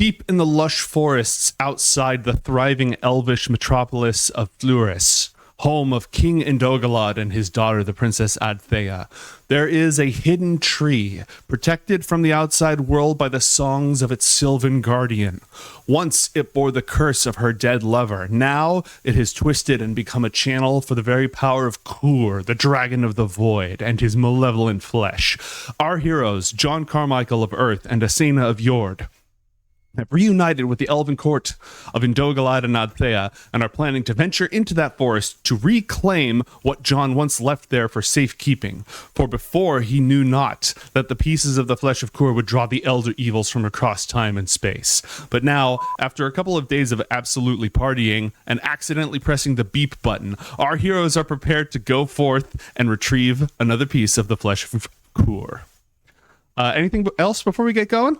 Deep in the lush forests outside the thriving elvish metropolis of Fluris, home of King Indogalad and his daughter, the Princess Adthea, there is a hidden tree, protected from the outside world by the songs of its sylvan guardian. Once it bore the curse of her dead lover. Now it has twisted and become a channel for the very power of Kur, the dragon of the void, and his malevolent flesh. Our heroes, John Carmichael of Earth and Asena of Yord, have reunited with the elven court of Indogalad and Adthea and are planning to venture into that forest to reclaim what John once left there for safekeeping. For before he knew not that the pieces of the Flesh of Kur would draw the elder evils from across time and space. But now, after a couple of days of absolutely partying and accidentally pressing the beep button, our heroes are prepared to go forth and retrieve another piece of the Flesh of Kur. Anything else before we get going?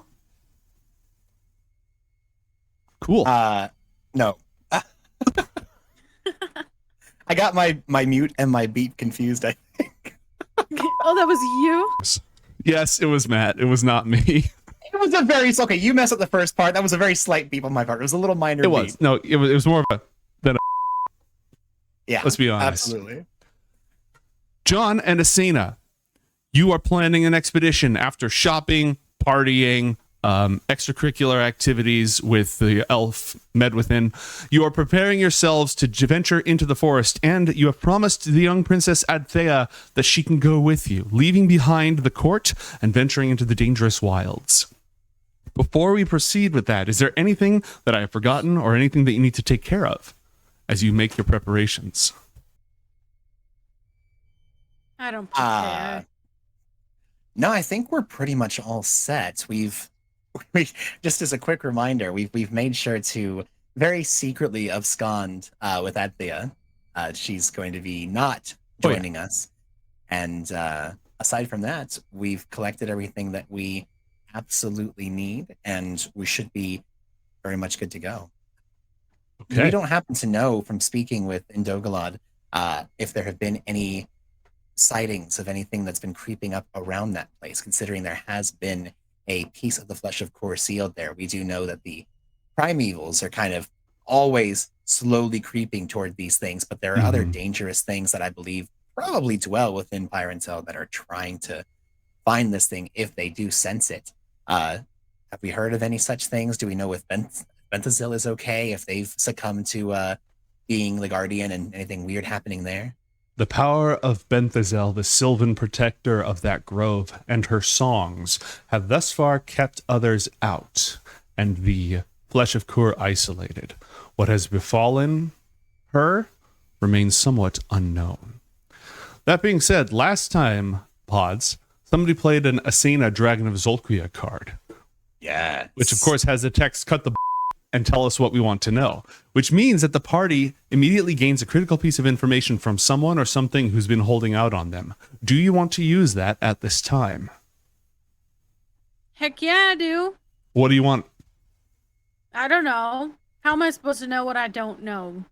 Cool. No. I got my mute and my beat confused, I think. Oh, that was you? Yes, it was Matt. It was not me. It was a very... Okay, you messed up the first part. That was a very slight beep on my part. It was a little minor beep. Was. No, it was more of a... than a... Yeah, let's be honest. Absolutely. John and Asena, you are planning an expedition after shopping, partying, extracurricular activities with the elf Medwithin. You are preparing yourselves to venture into the forest, and you have promised the young Princess Adthea that she can go with you, leaving behind the court and venturing into the dangerous wilds. Before we proceed with that, is there anything that I have forgotten or anything that you need to take care of as you make your preparations? I don't prepare. No, I think we're pretty much all set. We just as a quick reminder, we've made sure to very secretly abscond with Adthea. She's going to be not joining us. And aside from that, we've collected everything that we absolutely need, and we should be very much good to go. Okay. We don't happen to know from speaking with Indogalad if there have been any sightings of anything that's been creeping up around that place, considering there has been a piece of the Flesh of Kur sealed there. We do know that the primevals are kind of always slowly creeping toward these things, but there are other dangerous things that I believe probably dwell within Pyrentel that are trying to find this thing if they do sense it. Have we heard of any such things? Do we know if Benthazel is okay, if they've succumbed to being the guardian and anything weird happening there? The power of Benthazel, the sylvan protector of that grove, and her songs have thus far kept others out, and the Flesh of Kur isolated. What has befallen her remains somewhat unknown. That being said, last time, Pods, somebody played an Asena Dragon of Zolkia card. Yeah. Which, of course, has the text, cut the and tell us what we want to know, which means that the party immediately gains a critical piece of information from someone or something who's been holding out on them. Do you want to use that at this time? Heck yeah, I do. What do you want? I don't know. How am I supposed to know what I don't know?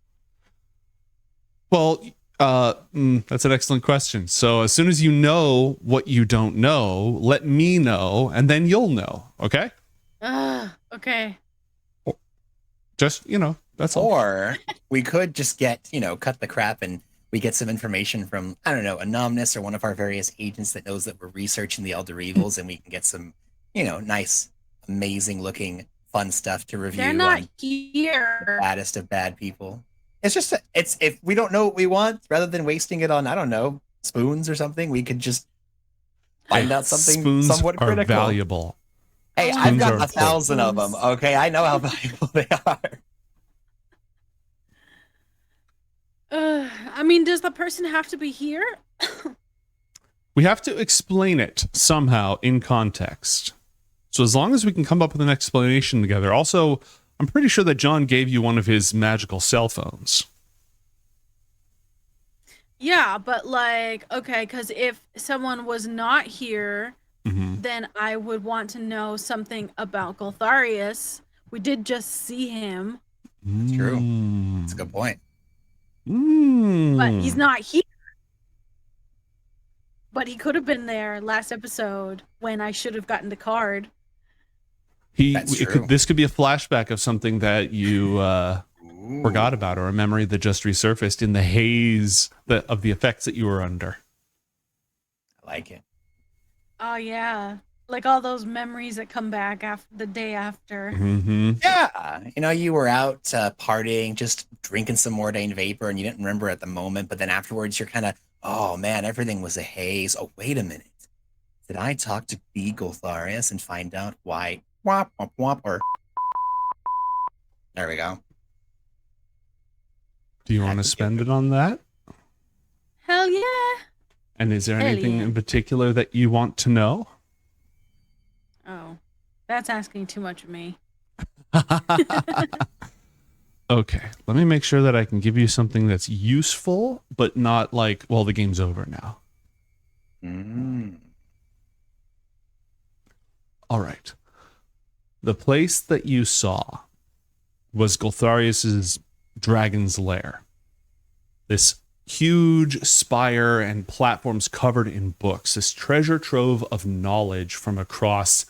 Well, that's an excellent question. So as soon as you know what you don't know, let me know, and then you'll know, okay? Okay. Just, that's all. Or we could just get, cut the crap and we get some information from, I don't know, Anonymous or one of our various agents that knows that we're researching the Elder Evils, and we can get some, nice, amazing looking, fun stuff to review. They're not here. The baddest of bad people. It's just, if we don't know what we want, rather than wasting it on, I don't know, spoons or something, we could just find out something somewhat critical. Spoons are valuable. Hey, I've got 1,000 of them, okay? I know how valuable they are. I mean, does the person have to be here? We have to explain it somehow in context. So as long as we can come up with an explanation together. Also, I'm pretty sure that John gave you one of his magical cell phones. Yeah, but okay, because if someone was not here... then I would want to know something about Goltharius. We did just see him. It's true. That's a good point. But he's not here. But he could have been there last episode when I should have gotten the card. This could be a flashback of something that you forgot about, or a memory that just resurfaced in the haze of the effects that you were under. I like it. Oh yeah, like all those memories that come back after the day after. Mm-hmm. Yeah, you were out partying, just drinking some Mordain vapor, and you didn't remember at the moment, but then afterwards you're kind of, oh man, everything was a haze. Oh, wait a minute. Did I talk to B. Goltharius and find out why? Womp, womp, womp, or... There we go. Do you want to spend it on that? Hell yeah. And is there anything in particular that you want to know? Oh, that's asking too much of me. Okay, let me make sure that I can give you something that's useful, but not like, well, the game's over now. All right. The place that you saw was Goltharius's dragon's lair. This huge spire and platforms covered in books, this treasure trove of knowledge from across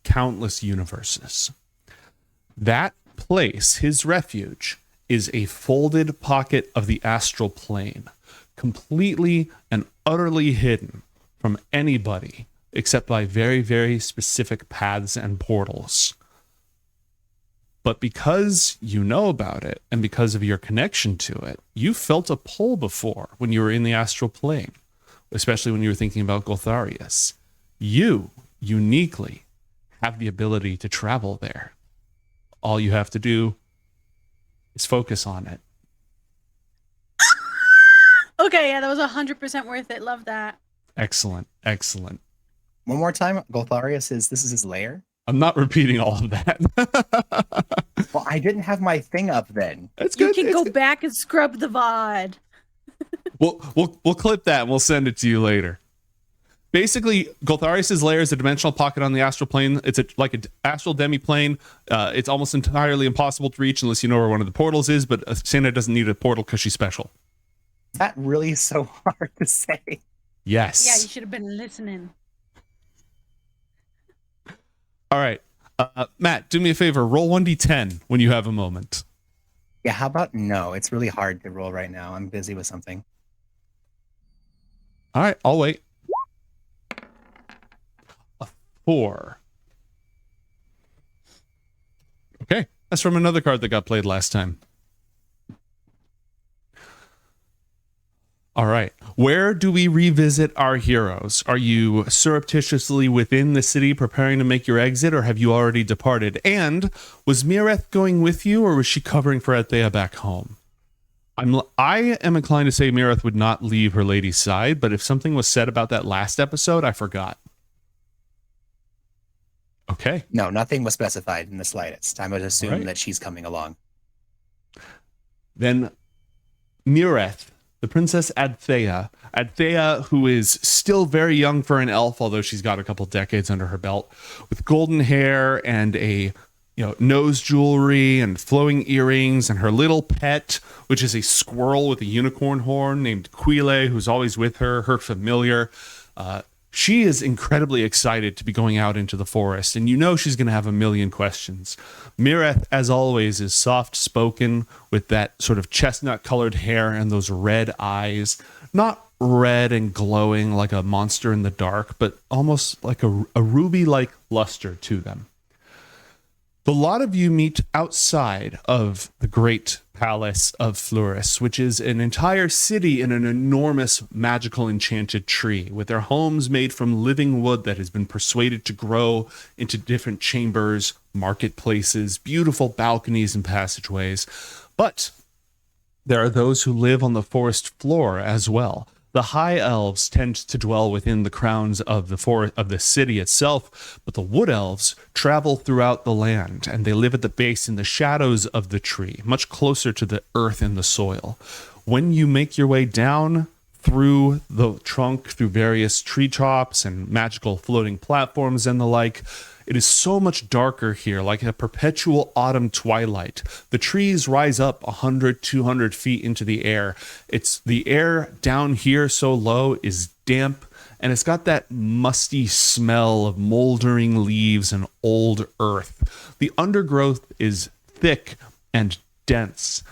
countless universes. That place, his refuge, is a folded pocket of the astral plane, completely and utterly hidden from anybody except by very, very specific paths and portals. But because you know about it, and because of your connection to it, you felt a pull before when you were in the astral plane, especially when you were thinking about Goltharius. You, uniquely, have the ability to travel there. All you have to do is focus on it. Okay, yeah, that was 100% worth it. Love that. Excellent, excellent. One more time, Goltharius this is his lair? I'm not repeating all of that. Well, I didn't have my thing up then. That's You good. can go back and scrub the VOD. We'll clip that and we'll send it to you later. Basically, Goltharius' lair is a dimensional pocket on the astral plane. It's like an astral demi-plane. It's almost entirely impossible to reach unless you know where one of the portals is, but Asena doesn't need a portal because she's special. Is that really so hard to say? Yes. Yeah, you should have been listening. All right. Matt, do me a favor. Roll 1d10 when you have a moment. Yeah, how about no? It's really hard to roll right now. I'm busy with something. All right, I'll wait. A 4. Okay, that's from another card that got played last time. All right. Where do we revisit our heroes? Are you surreptitiously within the city preparing to make your exit, or have you already departed? And was Mireth going with you, or was she covering for Adthea back home? I am inclined to say Mireth would not leave her lady's side, but if something was said about that last episode, I forgot. Okay. No, nothing was specified in the slightest. I would assume that she's coming along. Then Mireth, the Princess Adthea, who is still very young for an elf, although she's got a couple decades under her belt, with golden hair and a nose jewelry and flowing earrings, and her little pet, which is a squirrel with a unicorn horn named Quile, who's always with her familiar. She is incredibly excited to be going out into the forest, and she's going to have a million questions. Mireth, as always, is soft-spoken with that sort of chestnut-colored hair and those red eyes. Not red and glowing like a monster in the dark, but almost like a ruby-like luster to them. The lot of you meet outside of the great palace of Fluris, which is an entire city in an enormous magical enchanted tree, with their homes made from living wood that has been persuaded to grow into different chambers, marketplaces, beautiful balconies and passageways. But there are those who live on the forest floor as well. The high elves tend to dwell within the crowns of the city itself, but the wood elves travel throughout the land, and they live at the base in the shadows of the tree, much closer to the earth and the soil. When you make your way down through the trunk, through various tree tops and magical floating platforms and the like, it is so much darker here, like a perpetual autumn twilight. The trees rise up 100, 200 feet into the air. The air down here so low is damp and it's got that musty smell of moldering leaves and old earth. The undergrowth is thick and dense.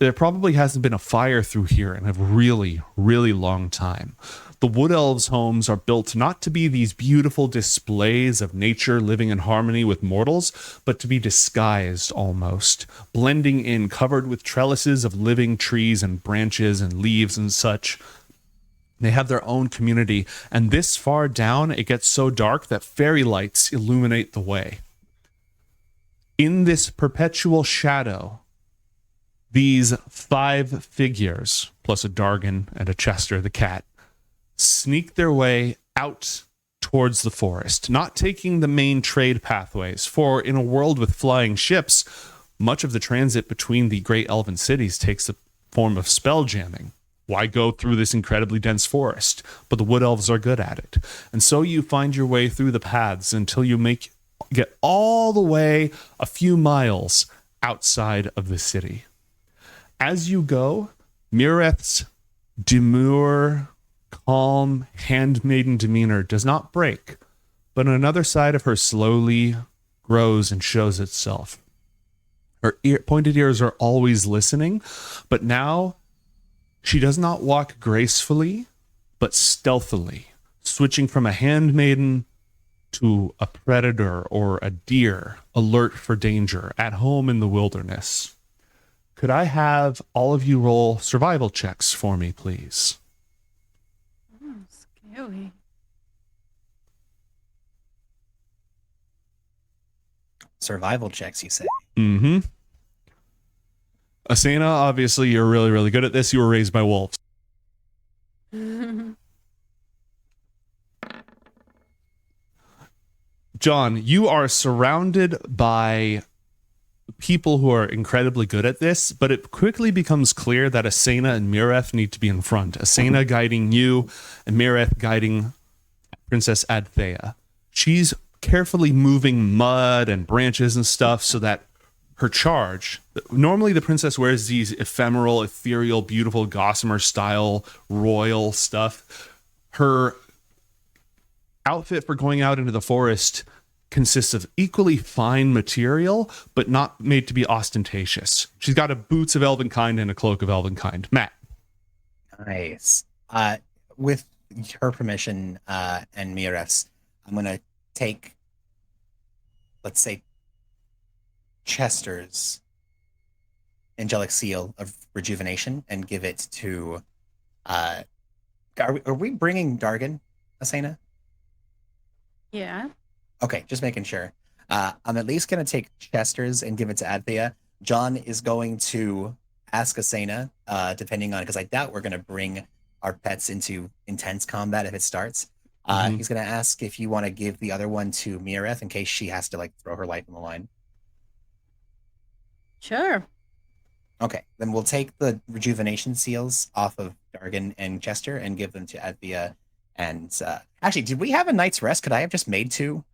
There probably hasn't been a fire through here in a really, really long time. The wood elves' homes are built not to be these beautiful displays of nature living in harmony with mortals, but to be disguised almost, blending in, covered with trellises of living trees and branches and leaves and such. They have their own community, and this far down, it gets so dark that fairy lights illuminate the way. In this perpetual shadow, these 5 figures, plus a Dargan and a Chester the cat, sneak their way out towards the forest, not taking the main trade pathways, for in a world with flying ships, much of the transit between the great elven cities takes the form of spell jamming. Why go through this incredibly dense forest? But the wood elves are good at it. And so you find your way through the paths until you get all the way a few miles outside of the city. As you go, Mireth's demure, calm, handmaiden demeanor does not break, but another side of her slowly grows and shows itself. Her pointed ears are always listening, but now she does not walk gracefully, but stealthily, switching from a handmaiden to a predator or a deer, alert for danger, at home in the wilderness. Could I have all of you roll survival checks for me, please? Scary. Survival checks, you say? Mm-hmm. Asena, obviously, you're really, really good at this. You were raised by wolves. John, you are surrounded by people who are incredibly good at this, but it quickly becomes clear that Asena and Mireth need to be in front. Asena guiding you and Mireth guiding Princess Adthea. She's carefully moving mud and branches and stuff so that her charge, normally the princess wears these ephemeral, ethereal, beautiful gossamer style royal stuff. Her outfit for going out into the forest consists of equally fine material, but not made to be ostentatious. She's got a boots of elven kind and a cloak of elven kind. Matt. Nice. With her permission and Mireth's, I'm going to take, let's say, Chester's angelic seal of rejuvenation and give it to... Are we bringing Dargan, Asena? Yeah. Okay, just making sure. I'm at least going to take Chester's and give it to Adthea. John is going to ask Asena, depending on, because I doubt we're going to bring our pets into intense combat if it starts. He's going to ask if you want to give the other one to Mireth in case she has to like throw her life on the line. Sure. Okay, then we'll take the rejuvenation seals off of Dargan and Chester and give them to Adthea. And actually, did we have a night's rest? Could I have just made 2?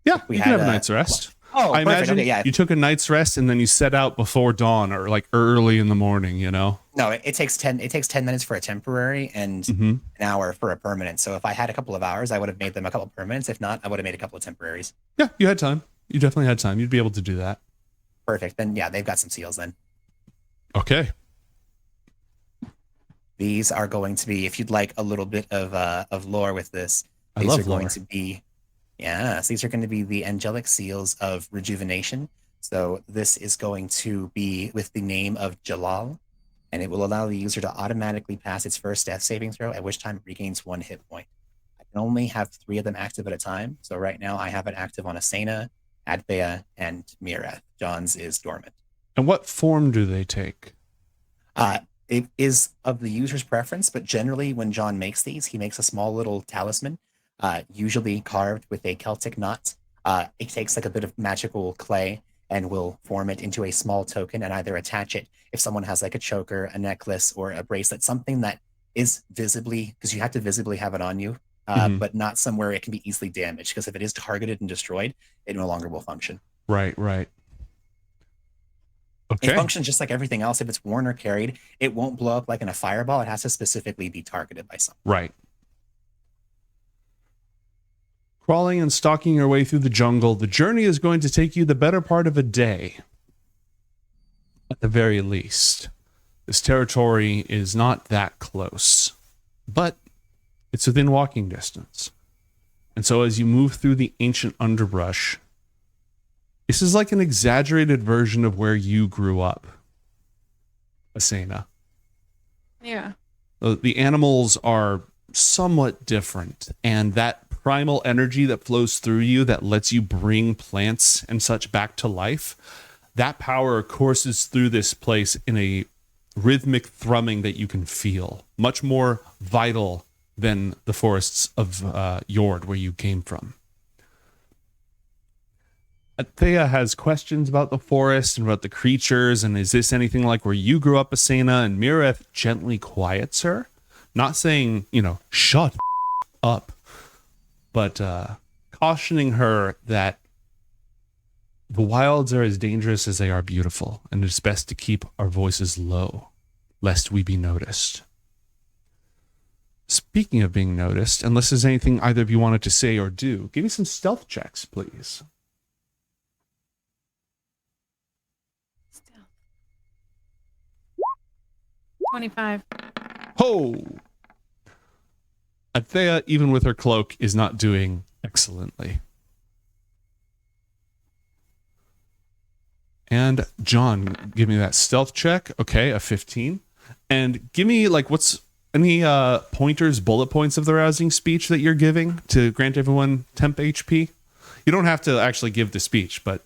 Yeah, we can have a night's rest. Oh, I perfect. imagine Okay, yeah. you took a night's rest and then you set out before dawn or like early in the morning, you know? No, it takes 10 minutes for a temporary and an hour for a permanent. So if I had a couple of hours, I would have made them a couple of permanents. If not, I would have made a couple of temporaries. Yeah, you had time. You definitely had time. You'd be able to do that. Perfect. Then yeah, they've got some seals then. Okay. These are going to be, if you'd like a little bit of lore with this, these I love are going lore. to be, yes, these are going to be the angelic seals of rejuvenation. So this is going to be with the name of Jalal, and it will allow the user to automatically pass its first death saving throw, at which time it regains 1 hit point. I can only have 3 of them active at a time. So right now I have it active on Asena, Adthea, and Mireth. John's is dormant. And what form do they take? It is of the user's preference, but generally when John makes these, he makes a small little talisman, usually carved with a Celtic knot. It takes like a bit of magical clay and will form it into a small token and either attach it if someone has like a choker, a necklace, or a bracelet, something that is visibly, because you have to visibly have it on you, but not somewhere it can be easily damaged, because if it is targeted and destroyed, it no longer will function. Right. Okay. It functions just like everything else. If it's worn or carried, it won't blow up like in a fireball. It has to specifically be targeted by something. Right. Crawling and stalking your way through the jungle, the journey is going to take you the better part of a day. At the very least. This territory is not that close, but it's within walking distance. And so as you move through the ancient underbrush, this is like an exaggerated version of where you grew up, Asena. Yeah. The animals are somewhat different, and that primal energy that flows through you that lets you bring plants and such back to life, that power courses through this place in a rhythmic thrumming that you can feel, much more vital than the forests of Yord, where you came from. Adthea has questions about the forest and about the creatures, and is this anything like where you grew up, Asena? And Mireth gently quiets her, not saying, shut up, but cautioning her that the wilds are as dangerous as they are beautiful, and it's best to keep our voices low, lest we be noticed. Speaking of being noticed, unless there's anything either of you wanted to say or do, give me some stealth checks, please. 25. Ho! Adthea, even with her cloak, is not doing excellently. And John, give me that stealth check. Okay, a 15. And give me, what's any pointers, bullet points of the rousing speech that you're giving to grant everyone temp HP? You don't have to actually give the speech, but...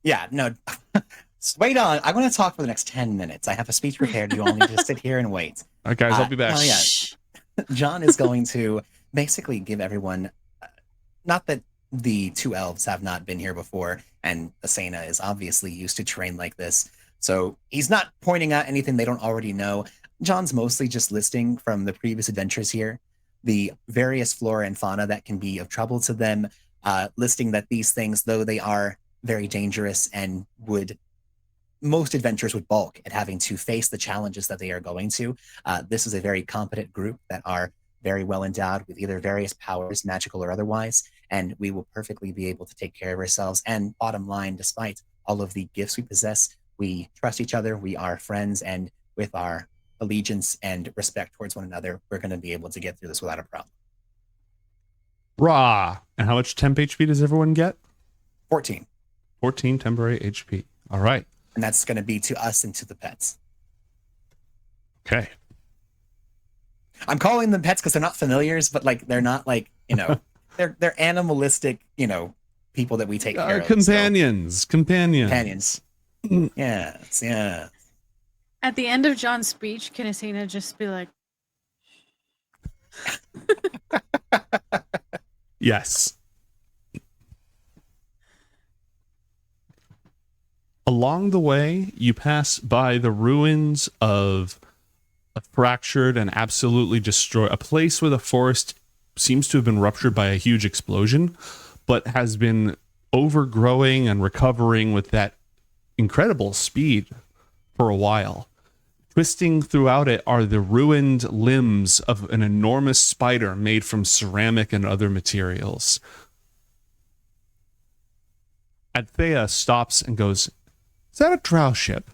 Yeah, no. Wait on. I'm going to talk for the next 10 minutes. I have a speech prepared. You all need to sit here and wait. All right, guys, I'll be back. Oh, yeah. John is going to basically give everyone... not that the two elves have not been here before, and Asena is obviously used to terrain like this, so he's not pointing out anything they don't already know. John's mostly just listing from the previous adventures here the various flora and fauna that can be of trouble to them, listing that these things, though they are very dangerous and most adventurers would balk at having to face the challenges that they are going to. This is a very competent group that are very well endowed with either various powers, magical or otherwise, and we will perfectly be able to take care of ourselves. And bottom line, despite all of the gifts we possess, we trust each other, we are friends, and with our allegiance and respect towards one another, we're going to be able to get through this without a problem. Rah! And how much temp HP does everyone get? 14. 14 temporary HP. All right. And that's going to be to us and to the pets. Okay. I'm calling them pets because they're not familiars, but they're not they're animalistic, people that we take care of. Companions. Companions. Yes, yeah. At the end of John's speech, can Asena just be like... Yes. Along the way, you pass by the ruins of a fractured and absolutely destroyed, a place where the forest seems to have been ruptured by a huge explosion, but has been overgrowing and recovering with that incredible speed for a while. Twisting throughout it are the ruined limbs of an enormous spider made from ceramic and other materials. Adthea stops and goes, "Is that a drow ship?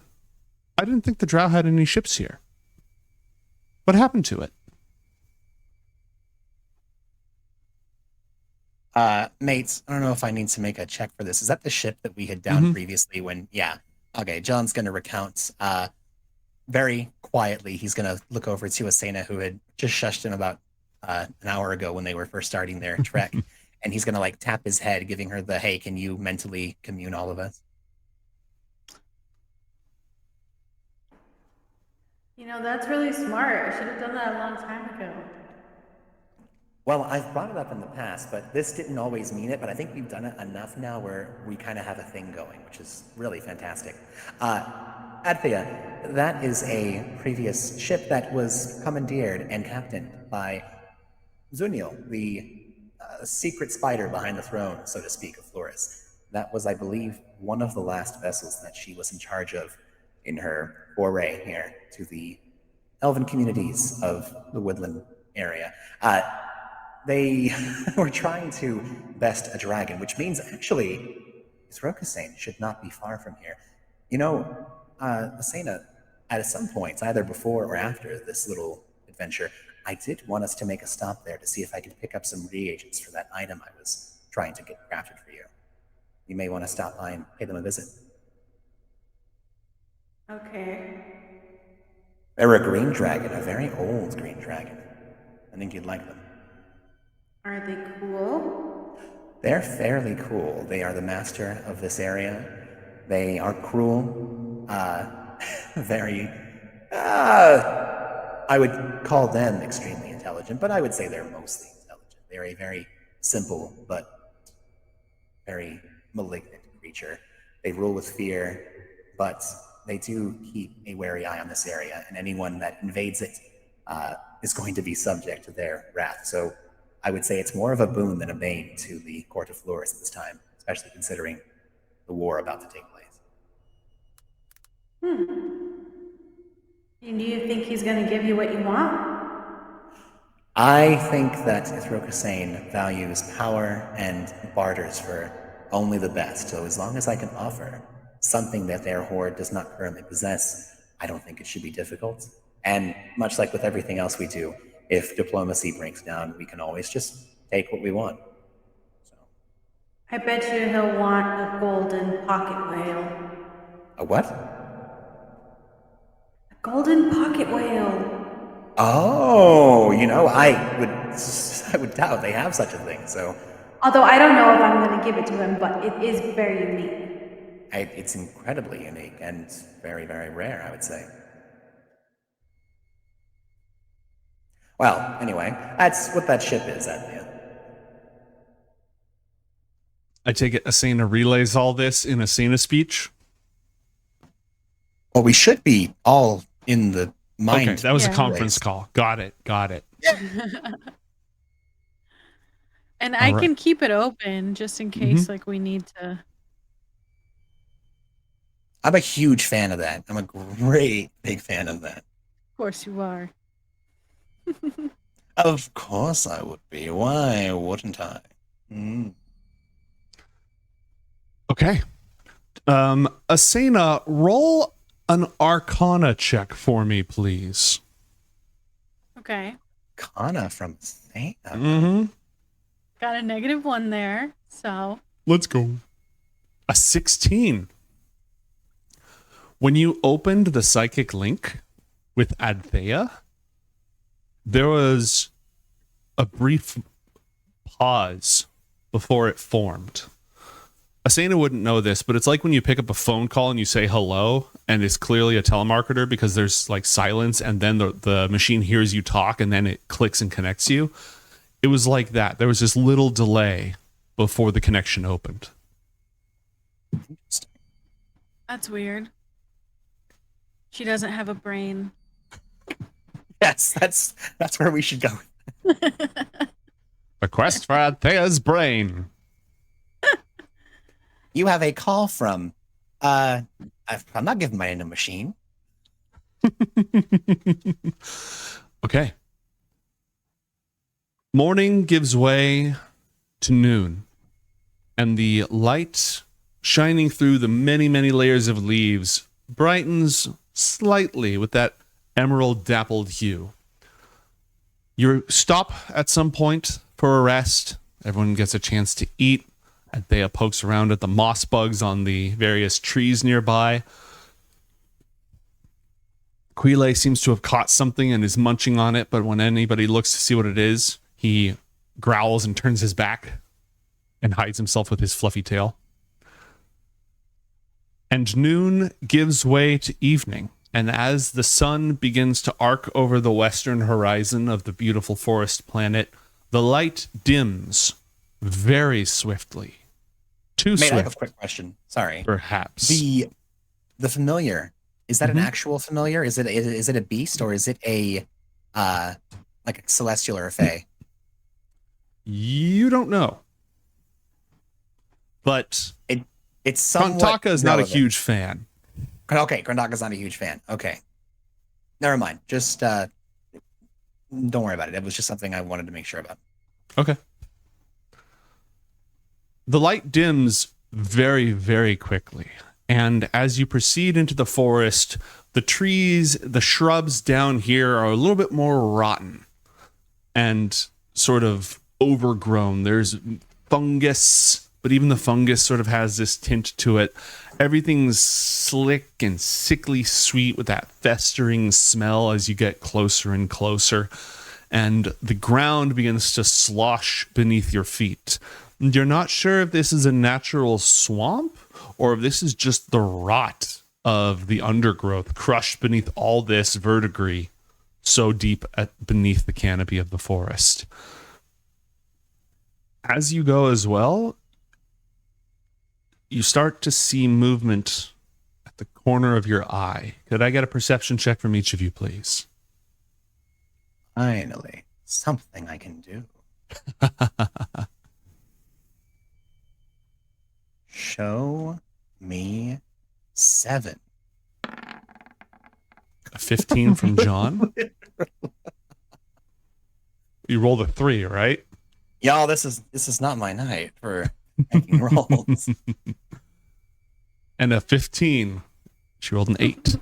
I didn't think the drow had any ships here. What happened to it?" Mates, I don't know if I need to make a check for this. Is that the ship that we had down previously when... Yeah. Okay, John's going to recount very quietly. He's going to look over to Asena, who had just shushed him about an hour ago when they were first starting their trek. And he's going to tap his head, giving her the, "Hey, can you mentally commune all of us?" That's really smart. I should have done that a long time ago. Well, I've brought it up in the past, but this didn't always mean it, but I think we've done it enough now where we kind of have a thing going, which is really fantastic. Adthea, that is a previous ship that was commandeered and captained by Zuniel, the secret spider behind the throne, so to speak, of Flores. That was, I believe, one of the last vessels that she was in charge of in her foray here to the elven communities of the woodland area. they were trying to best a dragon, which means actually Isrokasane should not be far from here. You know, Asena, at some points, either before or after this little adventure, I did want us to make a stop there to see if I could pick up some reagents for that item I was trying to get crafted for you. You may want to stop by and pay them a visit. Okay. They're a green dragon, a very old green dragon. I think you'd like them. Are they cool? They're fairly cool. They are the master of this area. They are cruel, very, I would call them extremely intelligent, but I would say they're mostly intelligent. They're a very simple but very malignant creature. They rule with fear, but they do keep a wary eye on this area, and anyone that invades it is going to be subject to their wrath. So I would say it's more of a boon than a bane to the court of Flores at this time, especially considering the war about to take place. And do you think he's going to give you what you want? I think that Isrokasane values power and barters for only the best. So as long as I can offer something that their horde does not currently possess, I don't think it should be difficult. And much like with everything else we do, if diplomacy breaks down, we can always just take what we want. So. I bet you he'll want a golden pocket whale. A what? A golden pocket whale. Oh, you know, I would doubt they have such a thing. So, although I don't know if I'm going to give it to him, but it is very unique. It's incredibly unique and very, very rare, I would say. Well, anyway, that's what that ship is, Adthea. I take it Asena relays all this in Asena speech. Well, we should be all in the mind. Okay, that was a conference call. Got it. Yeah. And I can keep it open just in case, like, we need to. I'm a huge fan of that. I'm a great big fan of that. Of course you are. Of course I would be. Why wouldn't I? Okay. Asena, roll an Arcana check for me, please. Okay. Arcana from Asena. Got a -1 there, so. Let's go. A 16. When you opened the psychic link with Adthea, there was a brief pause before it formed. Asena wouldn't know this, but it's like when you pick up a phone call and you say hello, and it's clearly a telemarketer because there's like silence, and then the machine hears you talk, and then it clicks and connects you. It was like that. There was this little delay before the connection opened. That's weird. She doesn't have a brain. Yes, that's where we should go. A quest for Adthea's brain. You have a call from. I'm not giving my name a machine. Okay. Morning gives way to noon, and the light shining through the many, many layers of leaves brightens slightly with that emerald dappled hue. You stop at some point for a rest. Everyone gets a chance to eat. Adthea pokes around at the moss bugs on the various trees nearby. Quile seems to have caught something and is munching on it, but when anybody looks to see what it is, he growls and turns his back and hides himself with his fluffy tail. And noon gives way to evening, and as the sun begins to arc over the western horizon of the beautiful forest planet, the light dims very swiftly. Too swift. I have a quick question. Sorry. Perhaps. The familiar, is that an actual familiar? Is it a beast, or is it a like a celestial or a fae? You don't know. But it's somewhat Grantaka is not a relevant. huge fan. Okay, Grantaka's not a huge fan. Okay. Never mind. Just don't worry about it. It was just something I wanted to make sure about. Okay. The light dims very, very quickly. And as you proceed into the forest, the trees, the shrubs down here are a little bit more rotten and sort of overgrown. There's fungus, but even the fungus sort of has this tint to it. Everything's slick and sickly sweet with that festering smell as you get closer and closer. And the ground begins to slosh beneath your feet. You're not sure if this is a natural swamp or if this is just the rot of the undergrowth crushed beneath all this verdigris so deep beneath the canopy of the forest. As you go as well, you start to see movement at the corner of your eye. Could I get a perception check from each of you, please? Finally, something I can do. Show me 7. A 15 from John. You rolled a 3, right? Y'all, this is not my night for making rolls. And a 15. She rolled an 8.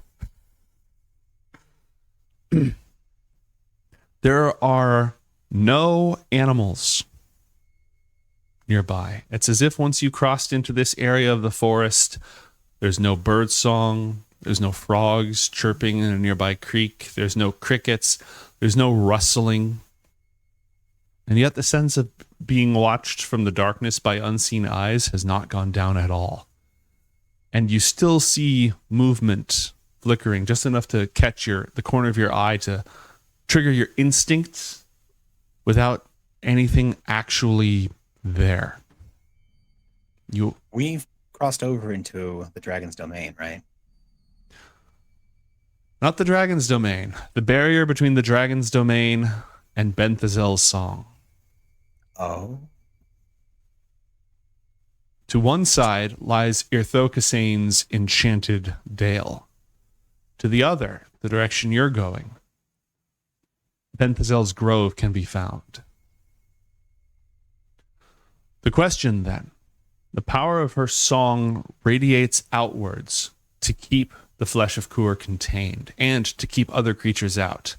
There are no animals nearby. It's as if once you crossed into this area of the forest, there's no bird song, there's no frogs chirping in a nearby creek, there's no crickets, there's no rustling. And yet the sense of being watched from the darkness by unseen eyes has not gone down at all. And you still see movement flickering, just enough to catch the corner of your eye to trigger your instincts without anything actually there. We've crossed over into the dragon's domain, right? Not the dragon's domain. The barrier between the dragon's domain and Benthazel's song. Oh. To one side lies Irthokasane's enchanted dale. To the other, the direction you're going, Benthazel's grove can be found. The question then, the power of her song radiates outwards to keep the Flesh of Kur contained and to keep other creatures out.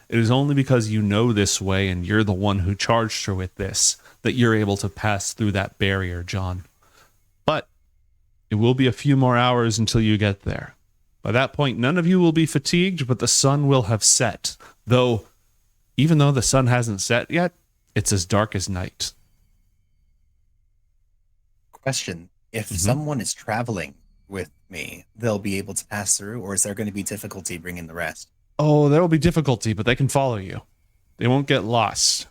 It is only because you know this way and you're the one who charged her with this that you're able to pass through that barrier, John. But it will be a few more hours until you get there. By that point, none of you will be fatigued, but the sun will have set. Even though the sun hasn't set yet, it's as dark as night. Question. If someone is traveling with me, they'll be able to pass through, or is there going to be difficulty bringing the rest? Oh, there will be difficulty, but they can follow you. They won't get lost.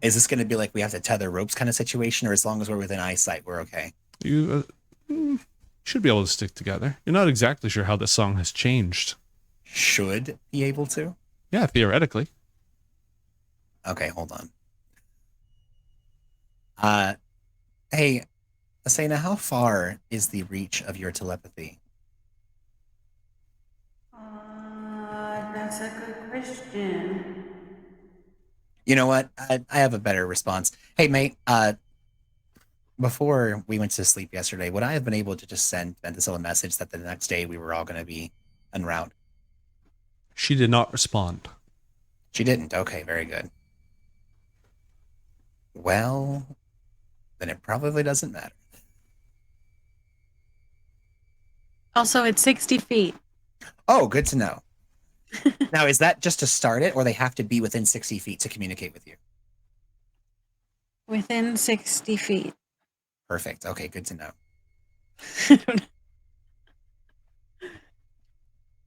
Is this going to be like we have to tether ropes kind of situation, or as long as we're within eyesight, we're okay? You should be able to stick together. You're not exactly sure how this song has changed. Should be able to? Yeah, theoretically. Okay, hold on. Hey, Asena, how far is the reach of your telepathy? That's a good question. You know what? I have a better response. Hey, mate, before we went to sleep yesterday, would I have been able to just send Benthazel a message that the next day we were all going to be en route? She did not respond. She didn't. Okay, very good. Well, then it probably doesn't matter. Also, it's 60 feet. Oh, good to know. Now, is that just to start it, or they have to be within 60 feet to communicate with you? Within 60 feet. Perfect. Okay, good to know.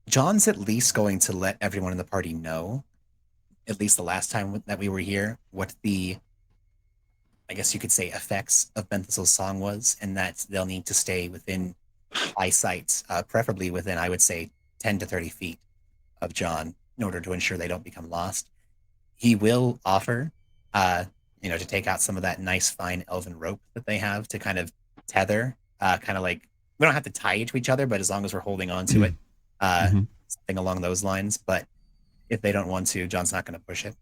John's at least going to let everyone in the party know, at least the last time that we were here, what the, I guess you could say, effects of Benthazel's song was, and that they'll need to stay within eyesight, preferably within, I would say, 10 to 30 feet of John in order to ensure they don't become lost. He will offer, to take out some of that nice, fine elven rope that they have to kind of tether, kind of like, we don't have to tie it to each other, but as long as we're holding on to it, something along those lines. But if they don't want to, John's not going to push it.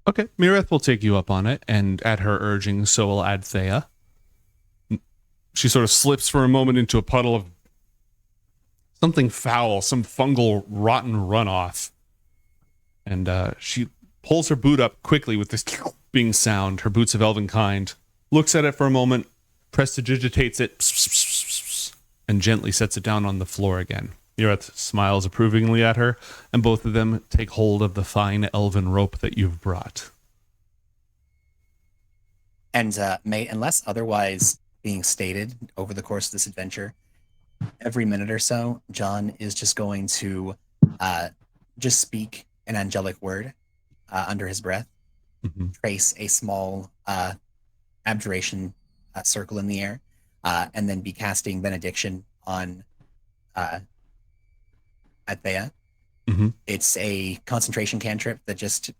Okay, Mireth will take you up on it, and at her urging, so will Adthea. She sort of slips for a moment into a puddle of something foul, some fungal, rotten runoff. And she pulls her boot up quickly with this being sound, her boots of elven kind, looks at it for a moment, prestidigitates it, and gently sets it down on the floor again. Mireth smiles approvingly at her, and both of them take hold of the fine elven rope that you've brought. And may, unless otherwise being stated over the course of this adventure, every minute or so, John is just going to just speak an angelic word under his breath, trace a small abjuration circle in the air, and then be casting benediction on Adthea. It's a concentration cantrip that just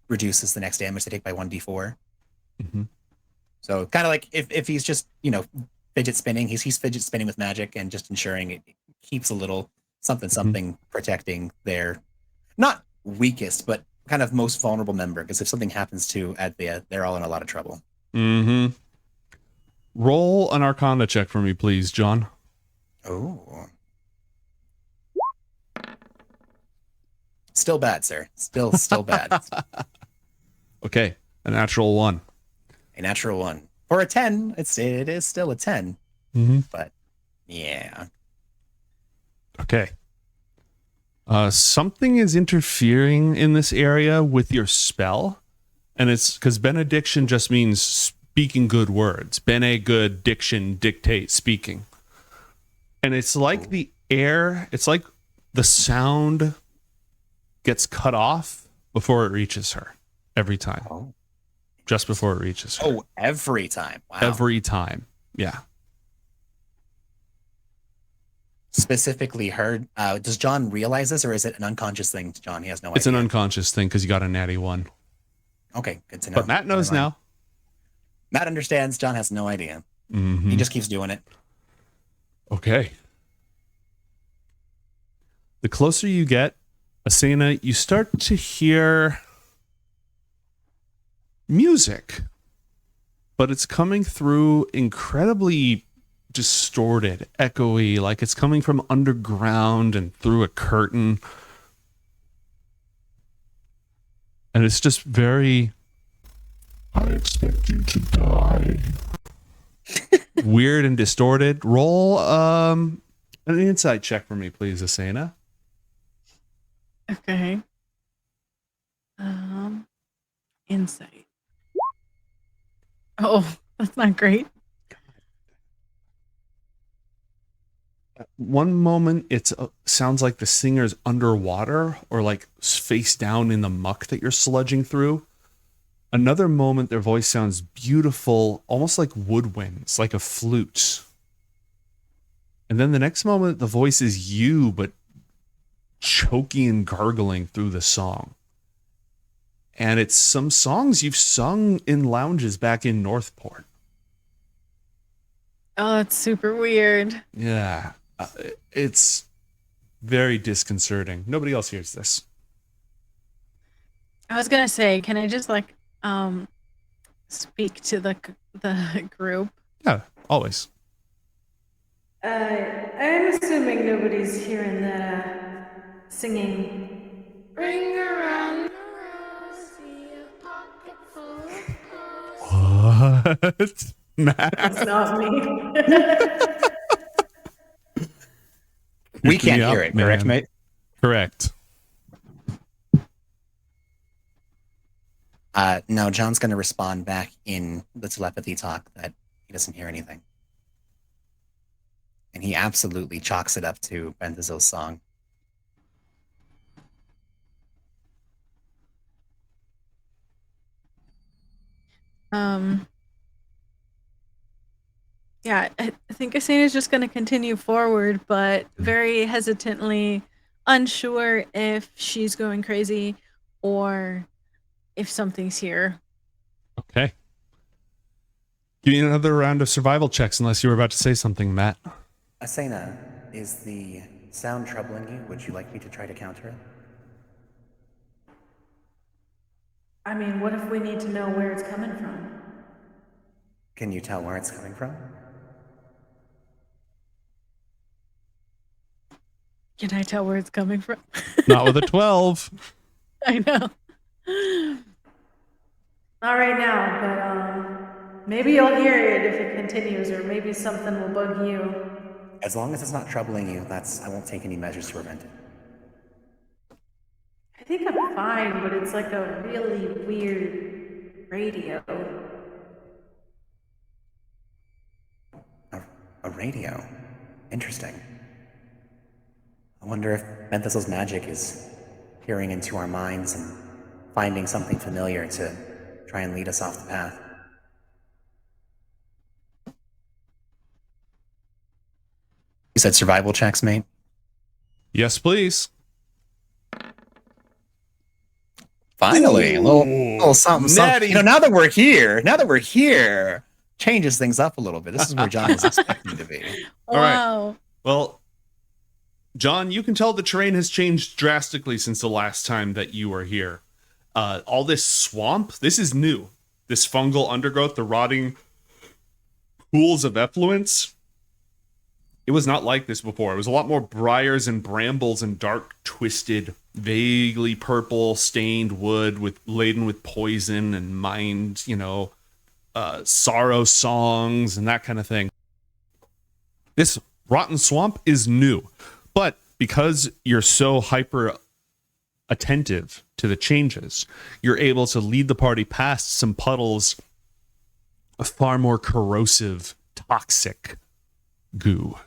reduces the next damage they take by 1d4. So kind of like if he's just, fidget spinning, he's fidget spinning with magic and just ensuring it keeps a little something protecting their not weakest, but kind of most vulnerable member. Because if something happens to Adthea, they're all in a lot of trouble. Roll an Arcana check for me, please, John. Oh. Still bad, sir. Still bad. Okay, a natural 1. A natural 1. For a 10, it is still a 10. But yeah. Okay. Something is interfering in this area with your spell, and it's because benediction just means speaking good words. Bene good diction, dictate speaking. And it's like the air, it's like the sound gets cut off before it reaches her every time. Oh. Just before it reaches her. Oh, every time. Wow. Every time. Yeah. Specifically heard. Does John realize this, or is it an unconscious thing to John? He has no idea. It's an unconscious thing because you got a natty 1. Okay, good to know. But Matt knows now. Matt understands. John has no idea. He just keeps doing it. Okay. The closer you get, Asena, you start to hear music, but it's coming through incredibly distorted, echoey, like it's coming from underground and through a curtain. And it's just very, I expect you to die. Weird and distorted. Roll an insight check for me, please, Asena. Okay. Insight. Oh, that's not great. One moment it sounds like the singer's underwater or like face down in the muck that you're sludging through. Another moment their voice sounds beautiful, almost like woodwinds, like a flute. And then the next moment the voice is you, but choking and gargling through the song. And it's some songs you've sung in lounges back in Northport. Oh, it's super weird. Yeah. It's very disconcerting. Nobody else hears this. I was gonna say, can I just speak to the group? Yeah, always. I'm assuming nobody's hearing that singing. Ring around the rosy, a pocket full of What? Matt? That's not me. We can't hear it, correct, mate? Correct. No, John's going to respond back in the telepathy talk that he doesn't hear anything. And he absolutely chalks it up to Benthazel's song. Yeah, I think Asena's just going to continue forward, but very hesitantly, unsure if she's going crazy or if something's here. Okay. Give me another round of survival checks unless you were about to say something, Matt. Asena, is the sound troubling you? Would you like me to try to counter it? I mean, what if we need to know where it's coming from? Can you tell where it's coming from? Can I tell where it's coming from? Not with a 12. I know. Not right now, but maybe you'll hear it if it continues, or maybe something will bug you. As long as it's not troubling you, I won't take any measures to prevent it. I think I'm fine, but it's like a really weird radio. A radio. Interesting. I wonder if Benthazel's magic is peering into our minds and finding something familiar to try and lead us off the path. You said survival checks, mate? Yes, please. Finally, a little something, natty. something. Now that we're here, changes things up a little bit. This is where John was expecting to be. All right. Wow. Well, John, you can tell the terrain has changed drastically since the last time that you were here. All this swamp, this is new. This fungal undergrowth, the rotting pools of effluence. It was not like this before. It was a lot more briars and brambles and dark, twisted, vaguely purple stained wood laden with poison and sorrow songs and that kind of thing. This rotten swamp is new, but because you're so hyper attentive to the changes, you're able to lead the party past some puddles of far more corrosive, toxic goo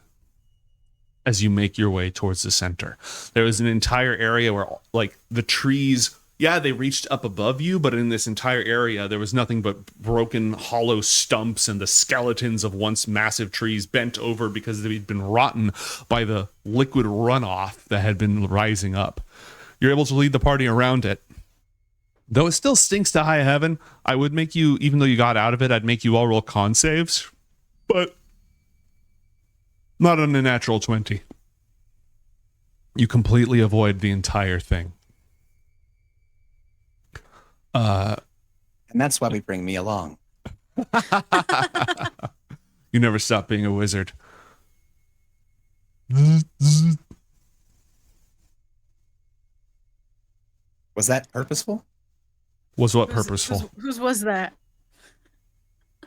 as you make your way towards the center. There was an entire area where, like, the trees, they reached up above you, but in this entire area, there was nothing but broken, hollow stumps and the skeletons of once massive trees bent over because they'd been rotten by the liquid runoff that had been rising up. You're able to lead the party around it. Though it still stinks to high heaven, I would make you, even though you got out of it, I'd make you all roll con saves. But not on a natural 20. You completely avoid the entire thing. And that's why we bring me along. You never stop being a wizard. Was that purposeful? Was what purposeful? Whose was that?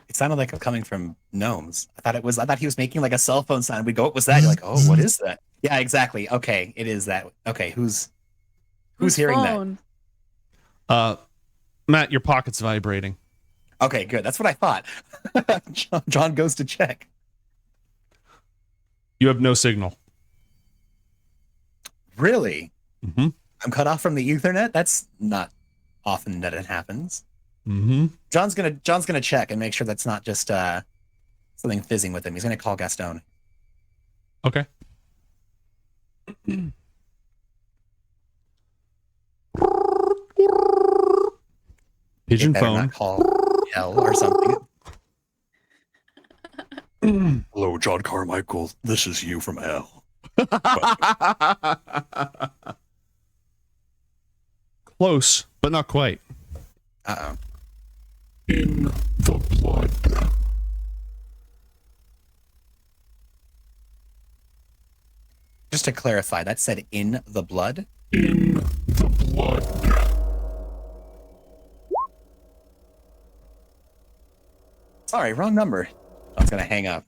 It sounded like it coming from gnomes. I thought he was making like a cell phone sound. We go, what was that? You're like, oh, what is that? Yeah, exactly. Okay, it is that. Okay, who's hearing phone? that? Matt, your pocket's vibrating. Okay, good. That's what I thought. John goes to check. You have no signal. Really? Mm-hmm. I'm cut off from the Ethernet? That's not often that it happens. Mm-hmm. John's gonna check and make sure that's not just something fizzing with him. He's gonna call Gaston. Okay. Pigeon Better phone. not call L or something. Hello, John Carmichael. This is you from L. Close, but not quite. Uh-oh. In the blood. Just to clarify, that said in the blood? In the blood. Sorry, wrong number. I was gonna hang up.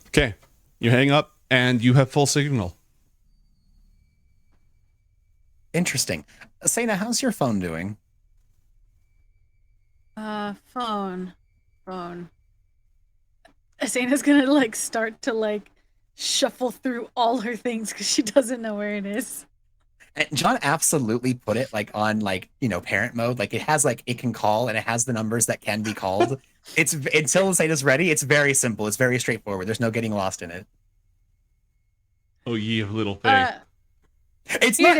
Okay. You hang up and you have full signal. Interesting. Asena, how's your phone doing? Phone. Asena's gonna start to shuffle through all her things because she doesn't know where it is. And John absolutely put it on parent mode. It has it can call and it has the numbers that can be called. It's until Asena's ready. It's very simple. It's very straightforward. There's no getting lost in it. Oh, ye of little faith. It's not.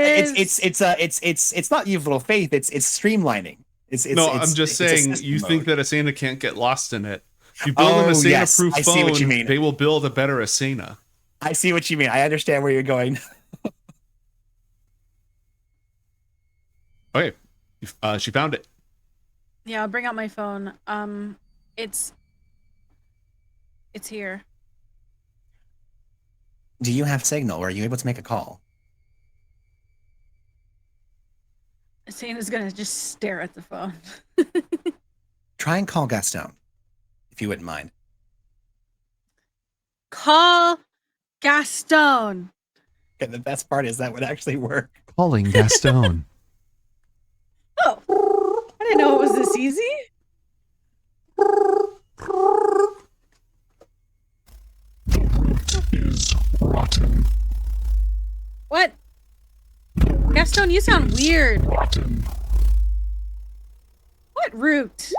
It's not you of little faith. It's streamlining. I'm just saying. You think that Asena can't get lost in it? If you build an Asena-proof phone, I see what you mean. They will build a better Asena. I see what you mean. I understand where you're going. Okay, She found it. Yeah, I'll bring out my phone. It's here. Do you have signal, or are you able to make a call? Asena's gonna just stare at the phone. Try and call Gaston, if you wouldn't mind. Call Gaston. Okay, the best part is that would actually work. Calling Gaston. Oh, I didn't know it was this easy. The root is rotten. What? Gaston, you sound weird. Rotten. What root?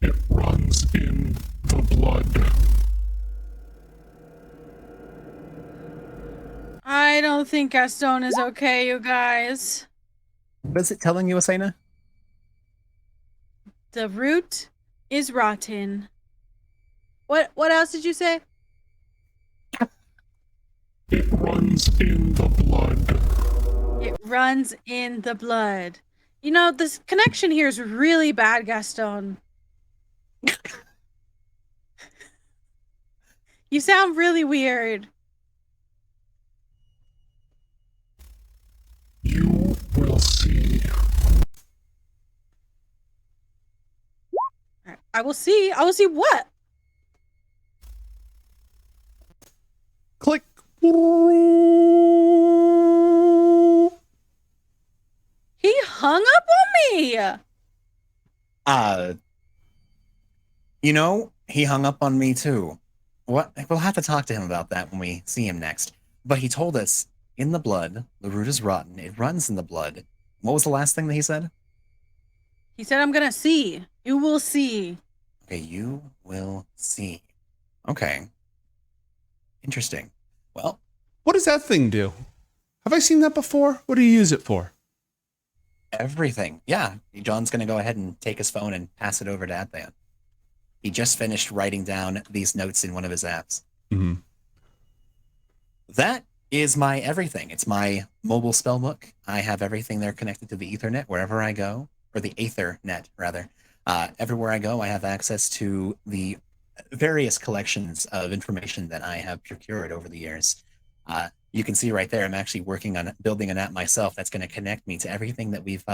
It runs in the blood. I don't think Gaston is okay, you guys. What is it telling you, Asena? The root is rotten. What else did you say? It runs in the blood. It runs in the blood. You know, this connection here is really bad, Gaston. You sound really weird. You will see. I will see. I will see what? Click. He hung up on me. You know, he hung up on me too. What? We'll have to talk to him about that when we see him next. But he told us, in the blood, the root is rotten. It runs in the blood. What was the last thing that he said? He said, I'm gonna see. You will see. Okay, you will see. Okay. Interesting. Well, What does that thing do? Have I seen that before? What do you use it for? everything. Yeah, John's going to go ahead and take his phone and pass it over to Adthea. He just finished writing down these notes in one of his apps. Mm-hmm. That is my everything. It's my mobile spell book. I have everything there connected to the Ethernet wherever I go, or the Aethernet, rather. Everywhere I go, I have access to the various collections of information that I have procured over the years. You can see right there, I'm actually working on building an app myself that's going to connect me to everything that we've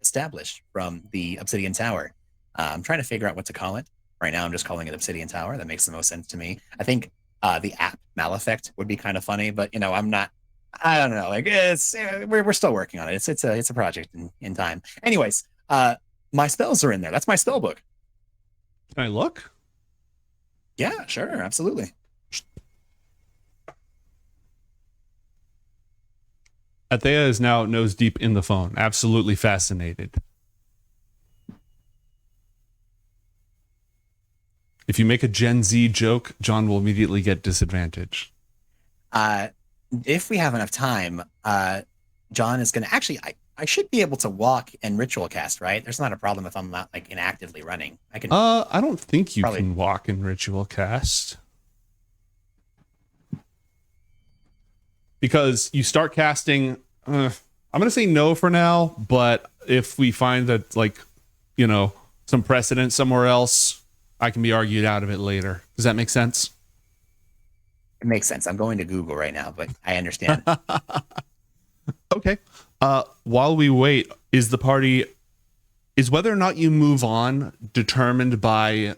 established from the Obsidian Tower. I'm trying to figure out what to call it. Right now, I'm just calling it Obsidian Tower. That makes the most sense to me. I think the app Maleffect would be kind of funny, but you know, I don't know. Like we're still working on it. It's a project in time. Anyways, my spells are in there. That's my spell book. Can I look? Yeah, sure, absolutely. Adthea is now nose deep in the phone, absolutely fascinated. If you make a Gen Z joke, John will immediately get disadvantage. If we have enough time, John is going to actually. I should be able to walk and ritual cast, right? There's not a problem if I'm not like inactively running. I can. I don't think you Probably. can walk in ritual cast. Because you start casting, I'm going to say no for now, but if we find that, like, you know, some precedent somewhere else, I can be argued out of it later. Does that make sense? It makes sense. I'm going to Google right now, but I understand. Okay. While we wait, is whether or not you move on determined by,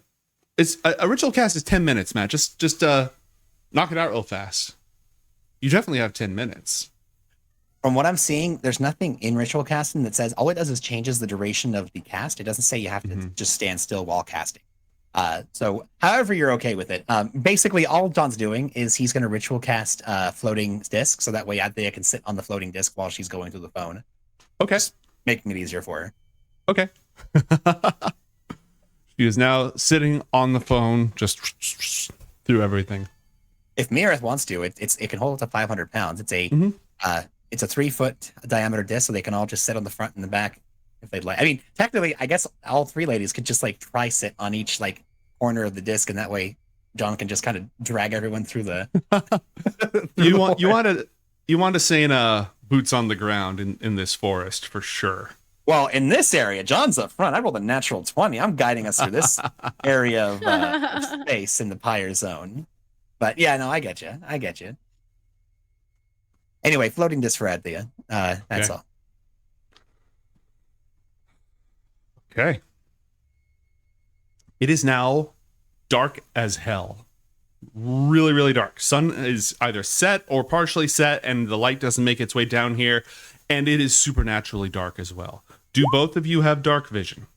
it's a ritual cast is 10 minutes, Matt. Just knock it out real fast. You definitely have 10 minutes. From what I'm seeing, there's nothing in ritual casting that says all it does is changes the duration of the cast. It doesn't say you have to just stand still while casting. So however you're okay with it. Basically, all John's doing is he's going to ritual cast floating disc, so that way Adthea can sit on the floating disc while she's going through the phone. Okay. Just making it easier for her. Okay. She is now sitting on the phone, just through everything. If Mirith wants to, it can hold up to 500 pounds. It's a 3-foot diameter disc, so they can all just sit on the front and the back if they'd like. I mean, technically, I guess all three ladies could just like try sit on each like corner of the disc, and that way John can just kind of drag everyone through the. You want to Asena boots on the ground in this forest for sure. Well, in this area, John's up front. I rolled a natural 20. I'm guiding us through this area of space in the Pyre Zone. But yeah, no, I get you. I get you. Anyway, floating disc for Adthea. That's all. Okay. It is now dark as hell. Really, really dark. Sun is either set or partially set, and the light doesn't make its way down here. And it is supernaturally dark as well. Do both of you have dark vision?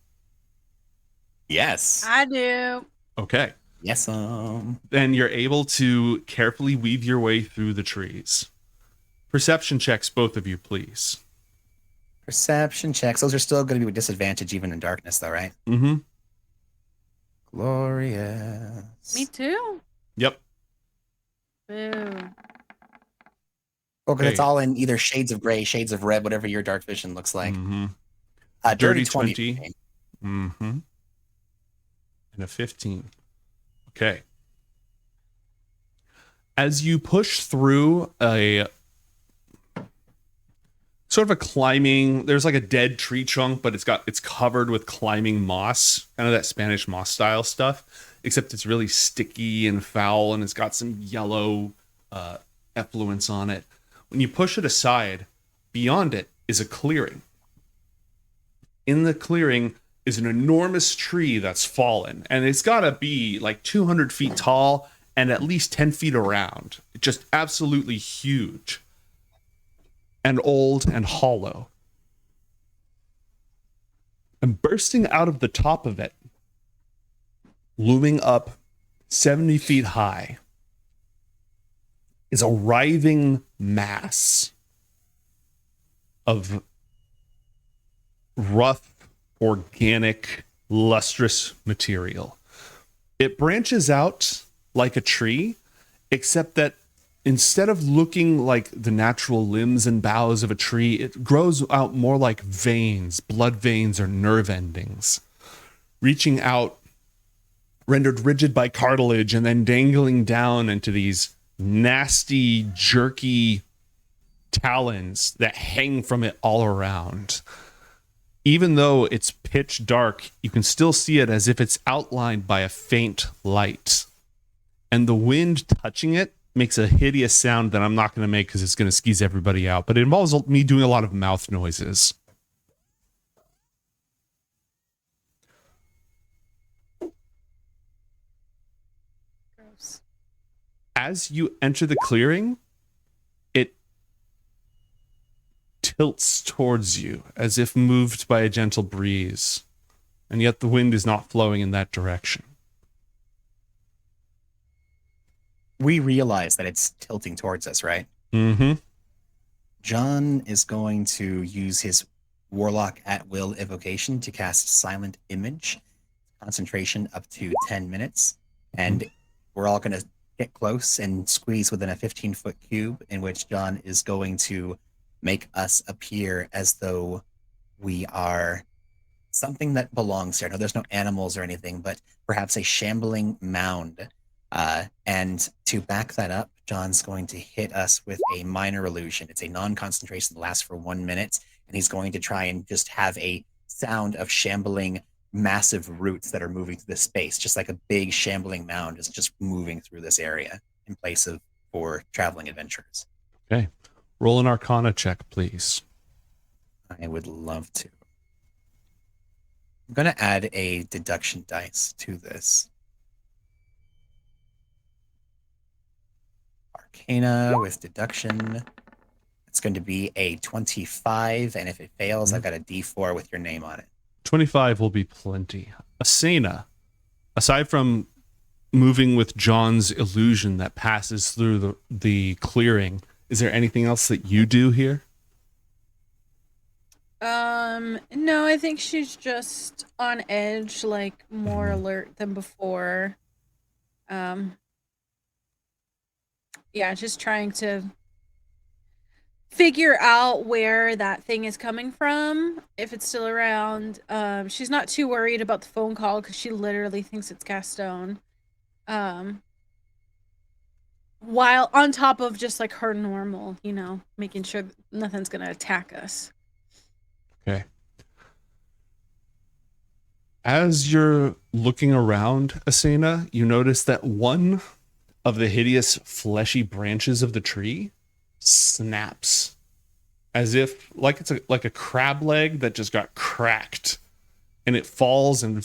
Yes. I do. Okay. Yes. Then you're able to carefully weave your way through the trees. Perception checks, both of you, please. Perception checks. Those are still going to be with disadvantage even in darkness, though, right? Mm-hmm. Glorious. Me too. Yep. Boo. Well, because it's Okay. all in either shades of gray, shades of red, whatever your dark vision looks like. Mm-hmm. Dirty Dirty 20. 20. Mm-hmm. And a 15. Okay. As you push through a sort of a climbing, there's like a dead tree trunk, but it's covered with climbing moss, kind of that Spanish moss style stuff, except it's really sticky and foul, and it's got some yellow effluence on it. When you push it aside, beyond it is a clearing. In the clearing is an enormous tree that's fallen, and it's got to be like 200 feet tall and at least 10 feet around. Just absolutely huge and old and hollow. And bursting out of the top of it, looming up 70 feet high, is a writhing mass of rough, organic, lustrous material. It branches out like a tree, except that instead of looking like the natural limbs and boughs of a tree, it grows out more like veins, blood veins or nerve endings, reaching out, rendered rigid by cartilage, and then dangling down into these nasty, jerky talons that hang from it all around. Even though it's pitch dark, you can still see it as if it's outlined by a faint light. And the wind touching it makes a hideous sound that I'm not going to make because it's going to skeeze everybody out. But it involves me doing a lot of mouth noises. Gross. As you enter the clearing, it tilts towards you as if moved by a gentle breeze. And yet the wind is not flowing in that direction. We realize that it's tilting towards us, right? Mm-hmm. John is going to use his Warlock at Will evocation to cast Silent Image, concentration up to 10 minutes. And we're all going to get close and squeeze within a 15-foot cube in which John is going to make us appear as though we are something that belongs here. No, there's no animals or anything, but perhaps a shambling mound. And to back that up, John's going to hit us with a minor illusion. It's a non-concentration that lasts for 1 minute, and he's going to try and just have a sound of shambling massive roots that are moving through this space, just like a big shambling mound is just moving through this area in place of for traveling adventurers. Okay. Roll an Arcana check, please. I would love to. I'm going to add a deduction dice to this. Arcana with deduction. It's going to be a 25, and if it fails, I've got a D4 with your name on it. 25 will be plenty. Asena, aside from moving with John's illusion that passes through the clearing, is there anything else that you do here? No, I think she's just on edge, like more alert than before. Yeah, just trying to figure out where that thing is coming from, if it's still around. She's not too worried about the phone call because she literally thinks it's Gaston. while on top of just like her normal, making sure that nothing's gonna attack us. Okay. As you're looking around, Asena, you notice that one of the hideous fleshy branches of the tree snaps, as if like it's like a crab leg that just got cracked, and it falls and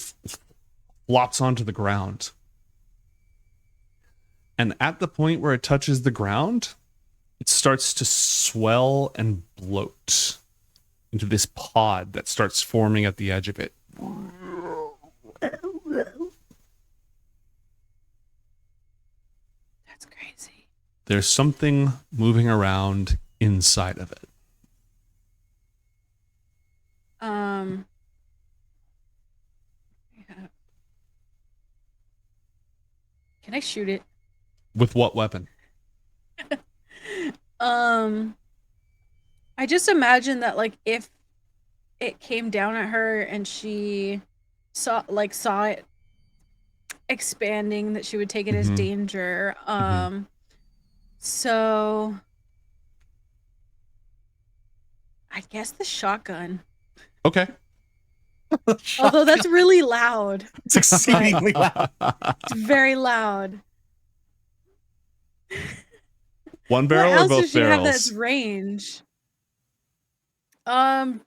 flops onto the ground. And at the point where it touches the ground, it starts to swell and bloat into this pod that starts forming at the edge of it. That's crazy. There's something moving around inside of it. Yeah. Can I shoot it? With what weapon? I just imagine that like if it came down at her and she saw it expanding, that she would take it as danger. So I guess the shotgun. Okay. Although that's really loud. It's exceedingly loud. It's very loud. One barrel what or else both does she have barrels? that's range?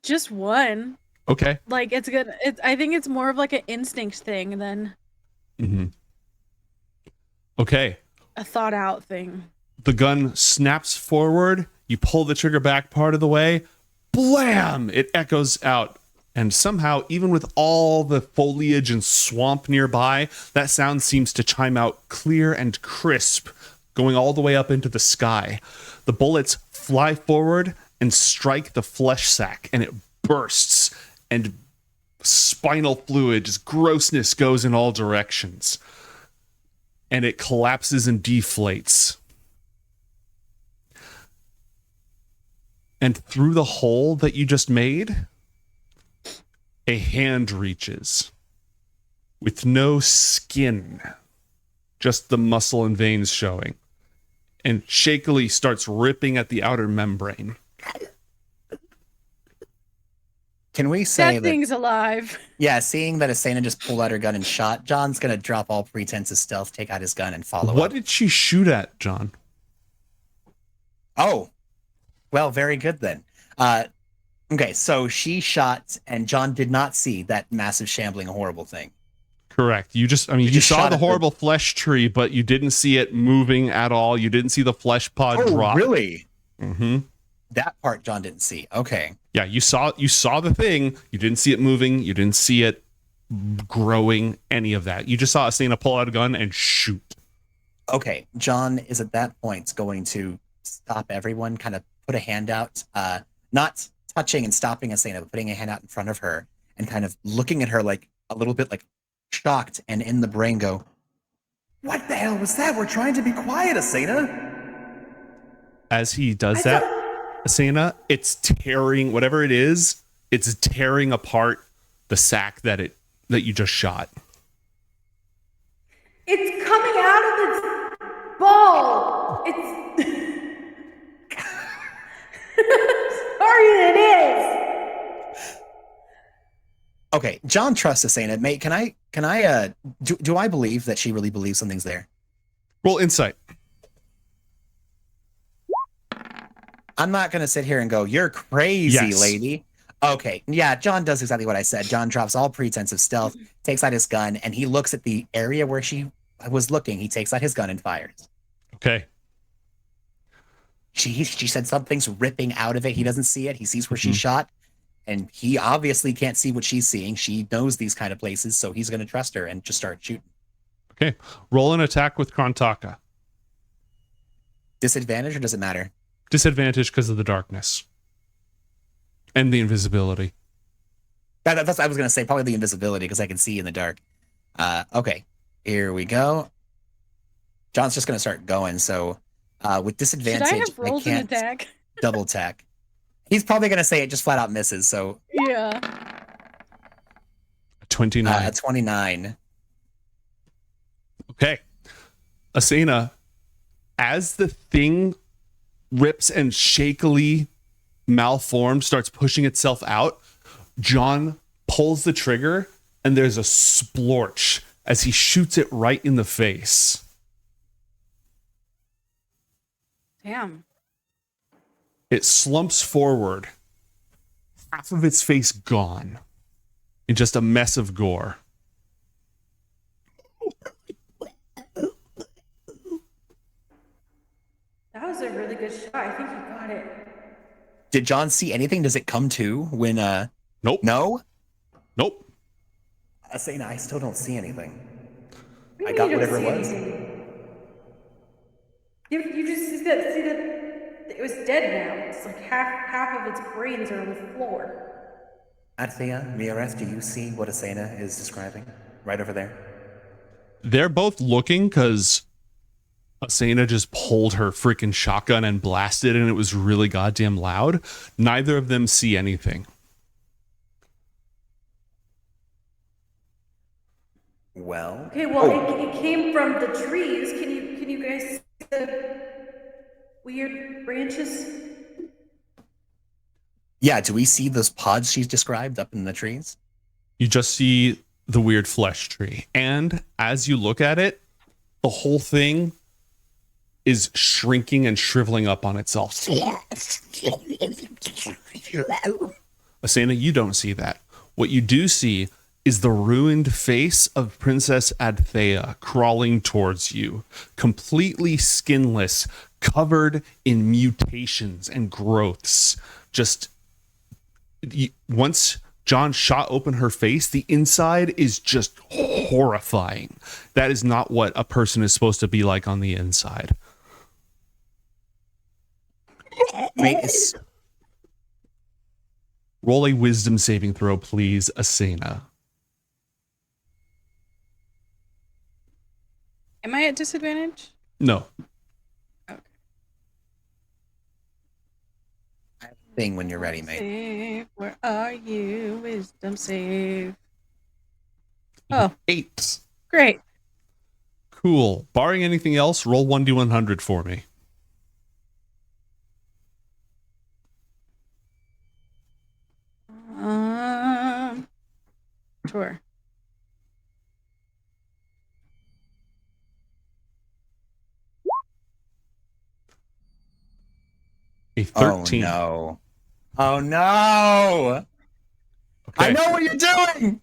Just one. Okay. Like it's good. I think it's more of like an instinct thing than Okay. a thought out thing. The gun snaps forward. You pull the trigger back part of the way. Blam! It echoes out. And somehow, even with all the foliage and swamp nearby, that sound seems to chime out clear and crisp, going all the way up into the sky. The bullets fly forward and strike the flesh sac, and it bursts, and spinal fluid, just grossness goes in all directions. And it collapses and deflates. And through the hole that you just made, a hand reaches with no skin, just the muscle and veins showing, and shakily starts ripping at the outer membrane. Can we say That that? thing's alive. Yeah, seeing that Asena just pulled out her gun and shot, John's gonna drop all pretense of stealth, take out his gun, and follow What up. did she shoot at, John? Oh, well, very good then. Okay, so she shot, and John did not see that massive, shambling, horrible thing. Correct. You just just saw shot the at the- horrible flesh tree, but you didn't see it moving at all. You didn't see the flesh pod drop. really? Mm-hmm. That part John didn't see. Okay. Yeah, you saw the thing. You didn't see it moving. You didn't see it growing, any of that. You just saw Asena pull out a gun and shoot. Okay, John is at that point going to stop everyone, kind of put a hand out, not touching and stopping Asena, but putting a hand out in front of her and kind of looking at her like a little bit like shocked, and in the brain go, "What the hell was that? We're trying to be quiet, Asena." As he does that, Asena, it's tearing, whatever it is, it's tearing apart the sack that you just shot. It's coming out of its ball. It's. Sorry, it is. Okay, John trusts Asena. Mate, can I do I believe that she really believes something's there? Roll insight. I'm not going to sit here and go, "You're crazy, Yes. lady." Okay, yeah, John does exactly what I said. John drops all pretense of stealth, takes out his gun, and he looks at the area where she was looking. He takes out his gun and fires. Okay. She said something's ripping out of it. He doesn't see it. He sees where she shot, and he obviously can't see what she's seeing. She knows these kind of places, so he's going to trust her and just start shooting. Okay. Roll an attack with Krontaka. Disadvantage, or does it matter? Disadvantage because of the darkness. And the invisibility. That's I was going to say, probably the invisibility, because I can see in the dark. Okay, here we go. John's just going to start going, so with Should disadvantage, I have rolled an can't attack? double attack. He's probably going to say it just flat out misses, so Yeah. 29. 29. Okay. Asena, as the thing rips and shakily malformed starts pushing itself out, John pulls the trigger and there's a splorch as he shoots it right in the face. Damn. It slumps forward, half of its face gone, in just a mess of gore. That was a really good shot. I think you got it. Did John see anything? Does it come to when Nope. No? Nope. Asena, I still don't see anything. What do you I mean got you don't whatever it see was. anything? You just see that it was dead now. It's like half of its brains are on the floor. Adthea, Miareth, do you see what Asena is describing? Right over there. They're both looking because Asena just pulled her freaking shotgun and blasted, and it was really goddamn loud. Neither of them see anything. Well. Okay, well it came from the trees. Can you guys see the weird branches? Yeah, do we see those pods she's described up in the trees? You just see the weird flesh tree. And as you look at it, the whole thing is shrinking and shriveling up on itself. Asena, you don't see that. What you do see is the ruined face of Princess Adthea crawling towards you, completely skinless, covered in mutations and growths. Just once John shot open her face, the inside is just horrifying. That is not what a person is supposed to be like on the inside. Wait, Roll a wisdom saving throw, please, Asena. Am I at disadvantage? No. Okay. thing when you're ready, mate. Save. Where are you? Wisdom save. Oh, 8. great. Cool. Barring anything else, roll 1d100 for me. Sure. A 13. Oh no. Oh no. Okay. I know what you're doing.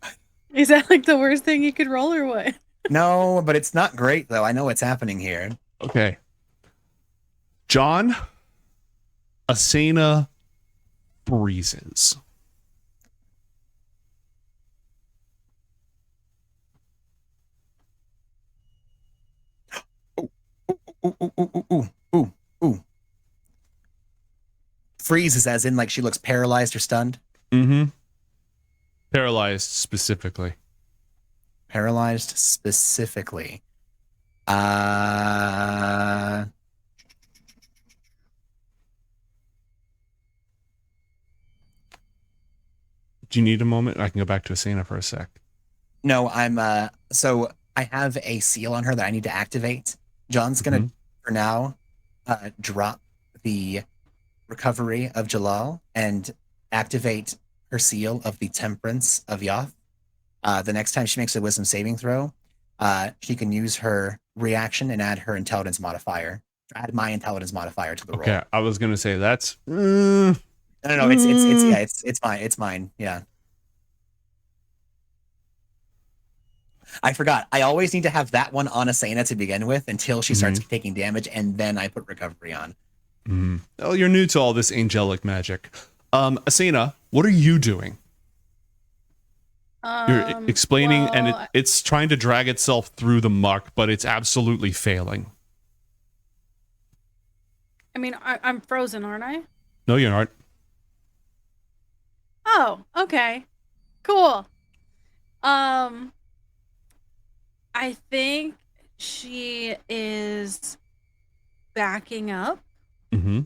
Is that like the worst thing you could roll or what? No, but it's not great though. I know what's happening here. Okay. John, Asena freezes. Ooh. Freezes as in like she looks paralyzed or stunned. Mm-hmm. Paralyzed specifically. Paralyzed specifically. Do you need a moment? I can go back to Asena for a sec. No, I'm so I have a seal on her that I need to activate. John's gonna for now drop the recovery of Jalal and activate her seal of the temperance of Yoth. The next time she makes a wisdom saving throw, she can use her reaction and add her intelligence modifier. Add my intelligence modifier to the roll. Okay, I was gonna say that's No, it's mine. Yeah. I forgot. I always need to have that one on Asena to begin with until she starts taking damage, and then I put recovery on. Oh, you're new to all this angelic magic. Asena, what are you doing? You're explaining, and it's trying to drag itself through the muck, but it's absolutely failing. I mean, I'm frozen, aren't I? No, you're not. Oh, okay. Cool. I think she is backing up. Mm-hmm.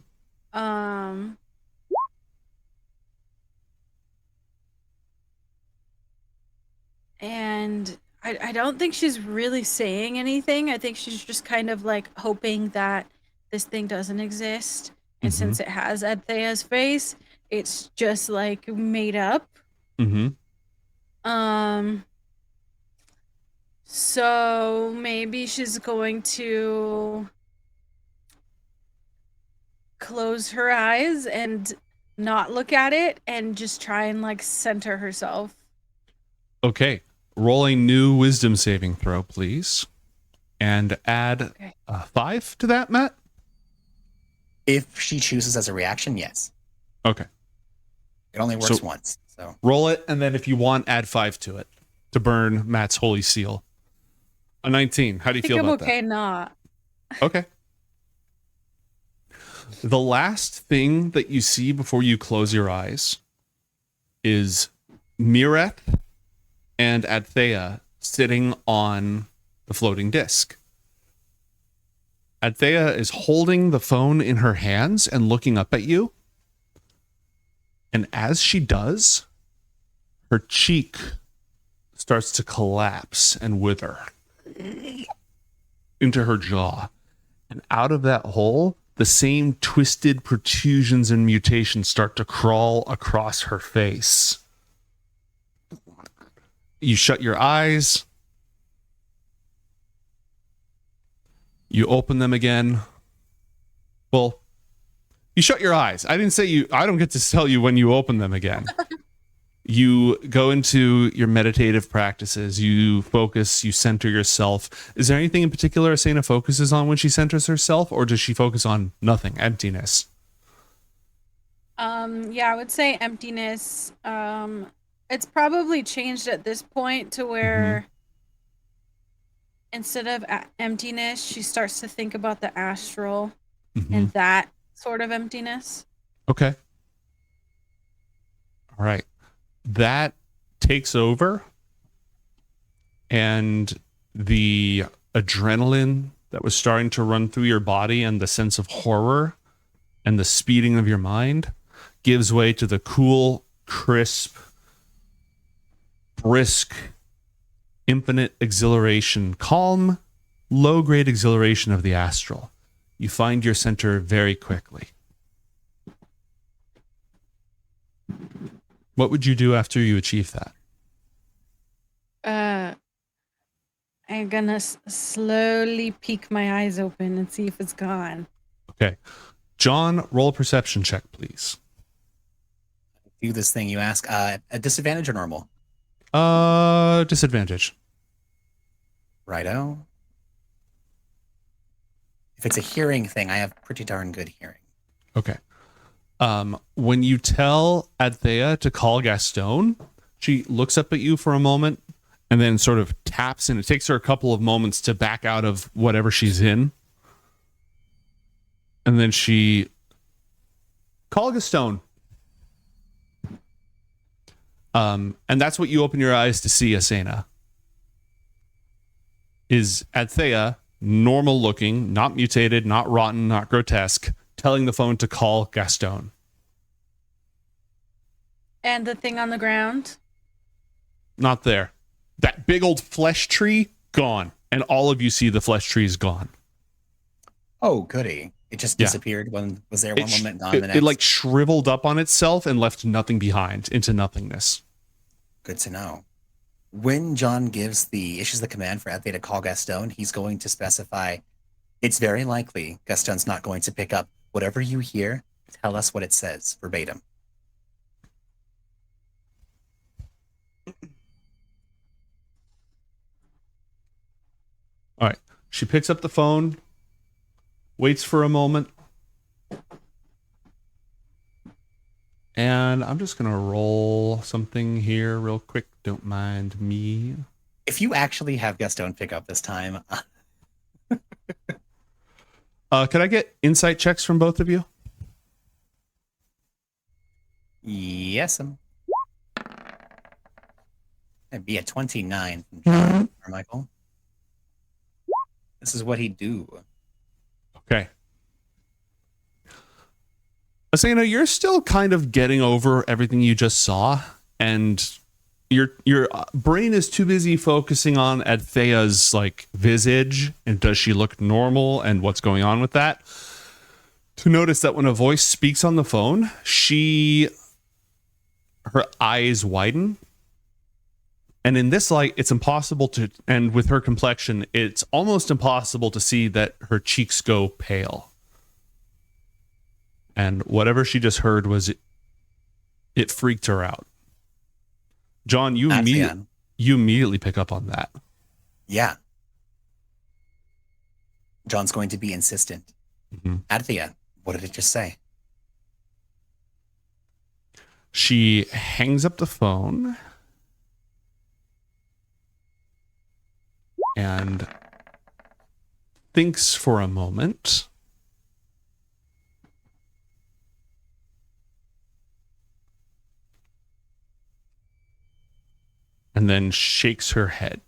And I don't think she's really saying anything. I think she's just kind of like hoping that this thing doesn't exist. And Mhm. since it has Adthea's face, it's just like made up. Mm-hmm. So maybe she's going to close her eyes and not look at it and just try and like center herself. Okay. Roll a new wisdom saving throw, please. And add 5 to that, Matt? If she chooses as a reaction, yes. Okay. It only works So- once. So Roll it, and then if you want, add 5 to it to burn Matt's holy seal. A 19. How do you I think feel I'm about okay not. that? Okay. The last thing that you see before you close your eyes is Mireth and Adthea sitting on the floating disc. Adthea is holding the phone in her hands and looking up at you. And as she does, her cheek starts to collapse and wither into her jaw. And out of that hole, the same twisted protrusions and mutations start to crawl across her face. You shut your eyes. You open them again. Well, you shut your eyes. I didn't say you, I don't get to tell you when you open them again. You go into your meditative practices. You focus, you center yourself. Is there anything in particular Asena focuses on when she centers herself, or does she focus on nothing, emptiness? Yeah, I would say emptiness. It's probably changed at this point to where instead of emptiness, she starts to think about the astral and that sort of emptiness. Okay. All right. That takes over, and the adrenaline that was starting to run through your body and the sense of horror and the speeding of your mind gives way to the cool, crisp, brisk, infinite exhilaration, calm, low-grade exhilaration of the astral. You find your center very quickly. What would you do after you achieve that? I'm gonna slowly peek my eyes open and see if it's gone. Okay. John, roll a perception check, please. do this thing you ask. A disadvantage or normal? Disadvantage. Righto. If it's a hearing thing, I have pretty darn good hearing. Okay. When you tell Adthea to call Gaston, she looks up at you for a moment and then sort of taps, and it takes her a couple of moments to back out of whatever she's in. And then she call Gaston. And that's what you open your eyes to see, Asena. Is Adthea, normal looking, not mutated, not rotten, not grotesque, telling the phone to call Gaston. And the thing on the ground? Not there. That big old flesh tree, gone. And all of you see the flesh tree is gone. Oh, goody. It just Yeah. disappeared. Was there one moment, gone the next? It like shriveled up on itself and left nothing behind into nothingness. Good to know. When John issues the command for Adthea to call Gaston, he's going to specify, it's very likely Gaston's not going to pick up. Whatever you hear, tell us what it says, verbatim. All right. She picks up the phone, waits for a moment. And I'm just going to roll something here real quick. Don't mind me. If you actually have Gaston pick up this time, Could I get insight checks from both of you? yes, that'd be a 29 from John Carmichael. This is what he'd do. Okay. Asena, you're still kind of getting over everything you just saw, and your brain is too busy focusing on Adthea's like visage and does she look normal and what's going on with that. to notice that when a voice speaks on the phone, her eyes widen. And in this light, it's impossible to, and with her complexion, it's almost impossible to see that her cheeks go pale. And whatever she just heard it freaked her out. John, you immediately pick up on that. Yeah. John's going to be insistent. Mm-hmm. Adthea, what did it just say? She hangs up the phone and thinks for a moment. And then shakes her head.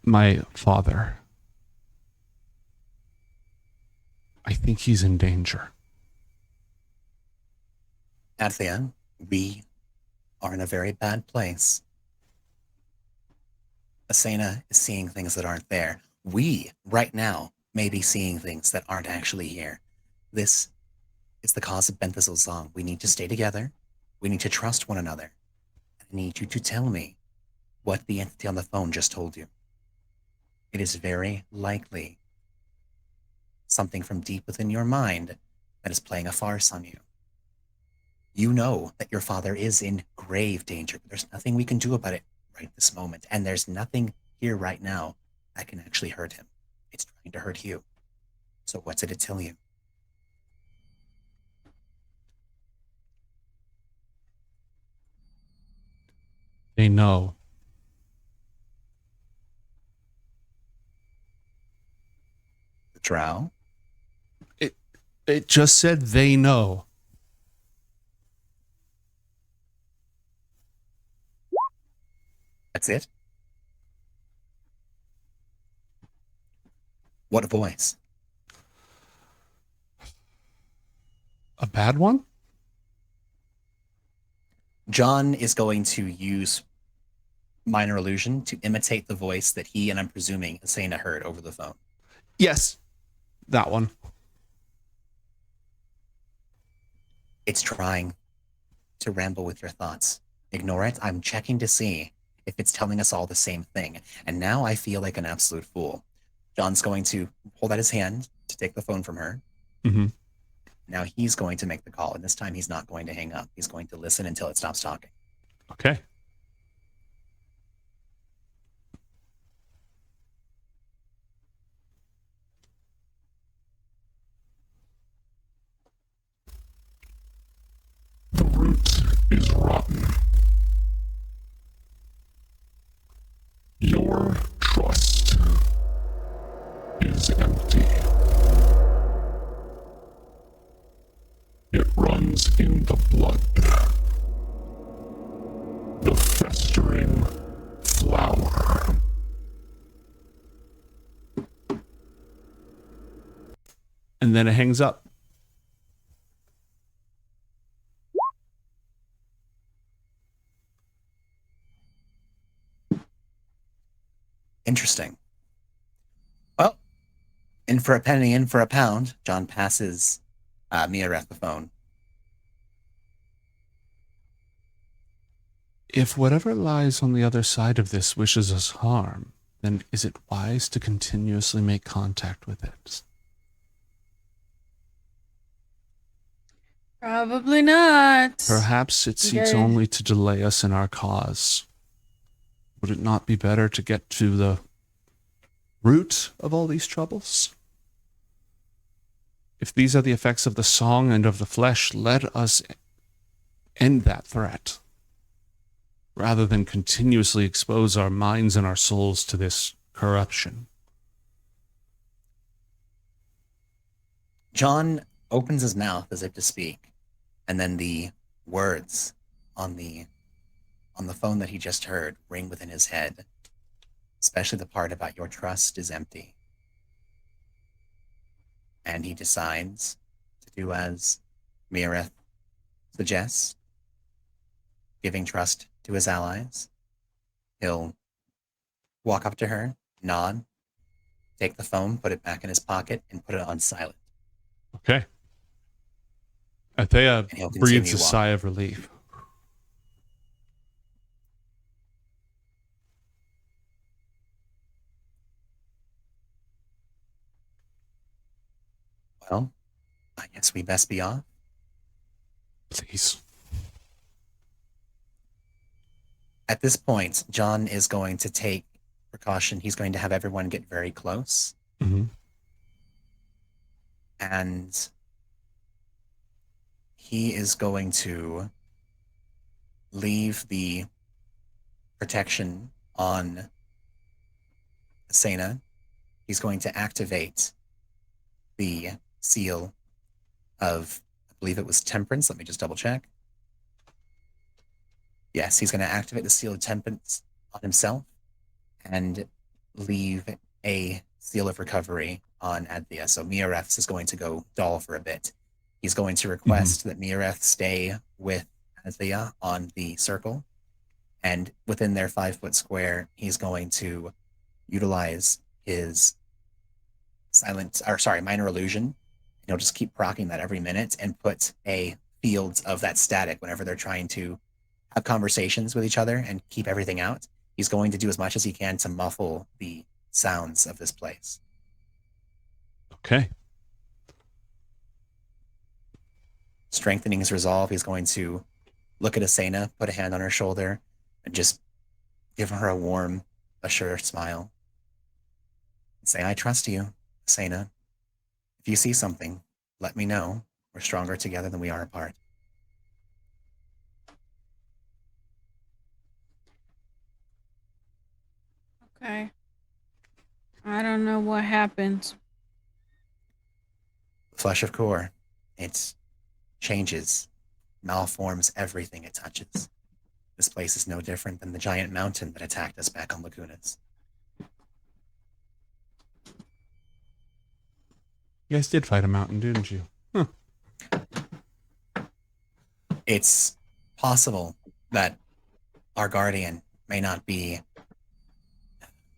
My father. I think he's in danger. Adthea, we are in a very bad place. Asena is seeing things that aren't there. We, right now, may be seeing things that aren't actually here. This is the cause of Benthazel's song. We need to stay together. We need to trust one another. I need you to tell me what the entity on the phone just told you. It is very likely something from deep within your mind that is playing a farce on you. You know that your father is in grave danger, but there's nothing we can do about it right this moment. And there's nothing here right now that can actually hurt him. It's trying to hurt you. So what did it tell you? They know. The drow? It just said they know. That's it? What voice? A bad one? John is going to use minor illusion to imitate the voice that he, and I'm presuming, Asena heard over the phone. Yes, that one. It's trying to ramble with your thoughts. Ignore it. I'm checking to see if it's telling us all the same thing. And now I feel like an absolute fool. John's going to hold out his hand to take the phone from her. Mm-hmm. Now he's going to make the call, and this time he's not going to hang up. He's going to listen until it stops talking. Okay. The root is rotten. Your trust is empty. It runs in the blood. The festering flower. And then it hangs up. Interesting. Well, in for a penny, in for a pound. John passes Miareth the phone. If whatever lies on the other side of this wishes us harm, then is it wise to continuously make contact with it? Probably not. Perhaps it seeks Okay. only to delay us in our cause. Would it not be better to get to the root of all these troubles? If these are the effects of the song and of the flesh, let us end that threat, rather than continuously expose our minds and our souls to this corruption. John opens his mouth as if to speak, and then the words on the phone that he just heard ring within his head, especially the part about your trust is empty. And he decides to do as Miareth suggests. giving trust to his allies. He'll walk up to her, nod, take the phone, put it back in his pocket, and put it on silent. Okay. Adthea And he'll breathes continue a sigh of relief. Well, I guess we best be off. Please. At this point, John is going to take precaution. He's going to have everyone get very close. Mm-hmm. And he is going to leave the protection on Asena. He's going to activate the seal of, I believe it was temperance. Let me just double check. Yes, he's going to activate the seal of temperance on himself and leave a seal of recovery on Adthea. So Miareth is going to go dull for a bit. He's going to request that Miareth stay with Adthea on the circle. And within their 5-foot square, he's going to utilize his minor illusion. And he'll just keep proccing that every minute and put a field of that static whenever they're trying to have conversations with each other and keep everything out. He's going to do as much as he can to muffle the sounds of this place. Okay. Strengthening his resolve, he's going to look at Asena, put a hand on her shoulder, and just give her a warm, assured smile. And say, I trust you, Asena. If you see something, let me know. We're stronger together than we are apart. Okay. I don't know what happens. Flesh of Kur, it changes, malforms everything it touches. This place is no different than the giant mountain that attacked us back on Lagunas. You guys did fight a mountain, didn't you? Huh. It's possible that our guardian may not be...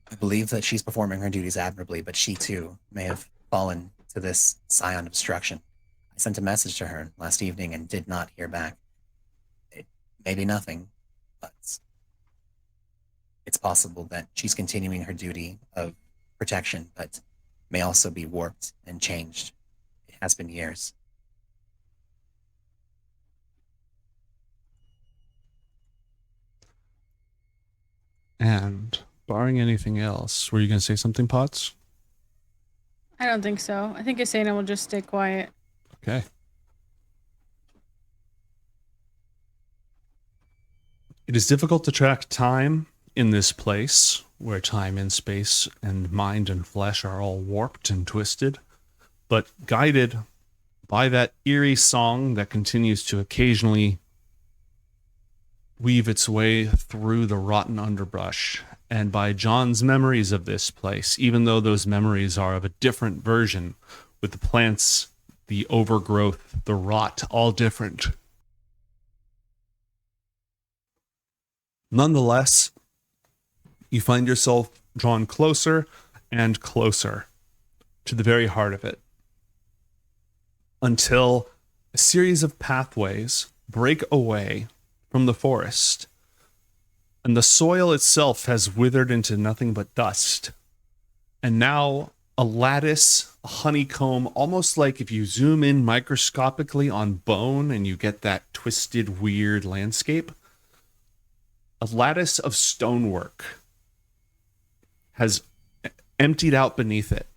I believe that she's performing her duties admirably, but she too may have fallen to this scion obstruction. I sent a message to her last evening and did not hear back. It may be nothing, but it's possible that she's continuing her duty of protection, but may also be warped and changed. It has been years. And barring anything else, were you going to say something, Potts? I don't think so. I think Asena will just stay quiet. Okay. It is difficult to track time in this place, where time and space and mind and flesh are all warped and twisted, but guided by that eerie song that continues to occasionally weave its way through the rotten underbrush, and by John's memories of this place, even though those memories are of a different version, with the plants, the overgrowth, the rot, all different. Nonetheless, you find yourself drawn closer and closer to the very heart of it, until a series of pathways break away from the forest, and the soil itself has withered into nothing but dust. And now a lattice, a honeycomb, almost like if you zoom in microscopically on bone and you get that twisted, weird landscape, a lattice of stonework has emptied out beneath it,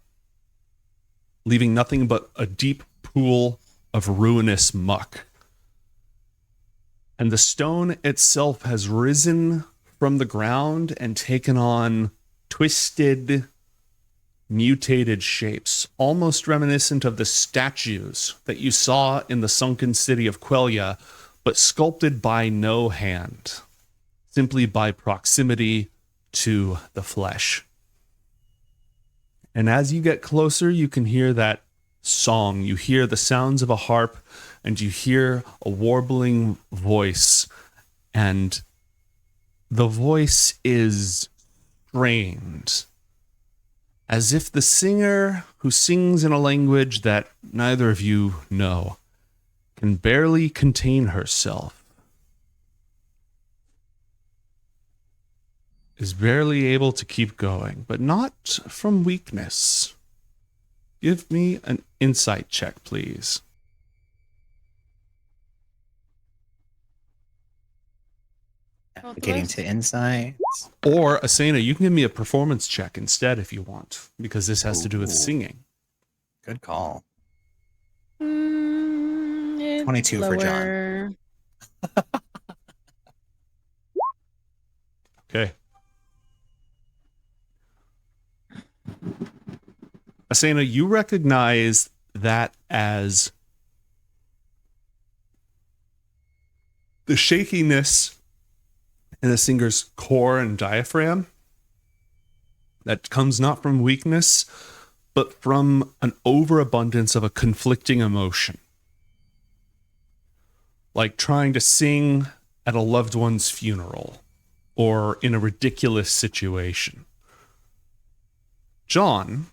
leaving nothing but a deep pool of ruinous muck. And the stone itself has risen from the ground and taken on twisted, mutated shapes, almost reminiscent of the statues that you saw in the sunken city of Quelia, but sculpted by no hand, simply by proximity to the flesh. And as you get closer, you can hear that song. You hear the sounds of a harp, and you hear a warbling voice and the voice is strained, as if the singer, who sings in a language that neither of you know, can barely contain herself, is barely able to keep going, but not from weakness. Give me an insight check, please. Getting to insight. Or, Asena, you can give me a performance check instead if you want, because this has to do with Ooh. singing. Good call. It's 22 for John. lower. Okay. Asena, you recognize that as the shakiness in the singer's core and diaphragm that comes not from weakness, but from an overabundance of a conflicting emotion. Like trying to sing at a loved one's funeral or in a ridiculous situation. John,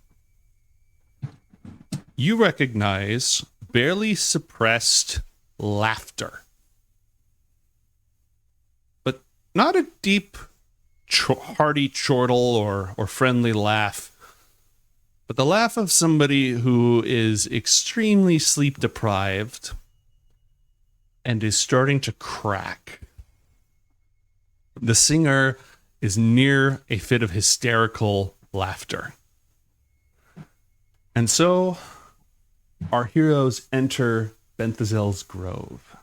you recognize barely suppressed laughter. But not a deep, hearty chortle or friendly laugh, but the laugh of somebody who is extremely sleep deprived and is starting to crack. The singer is near a fit of hysterical laughter. And so our heroes enter Benthazel's grove.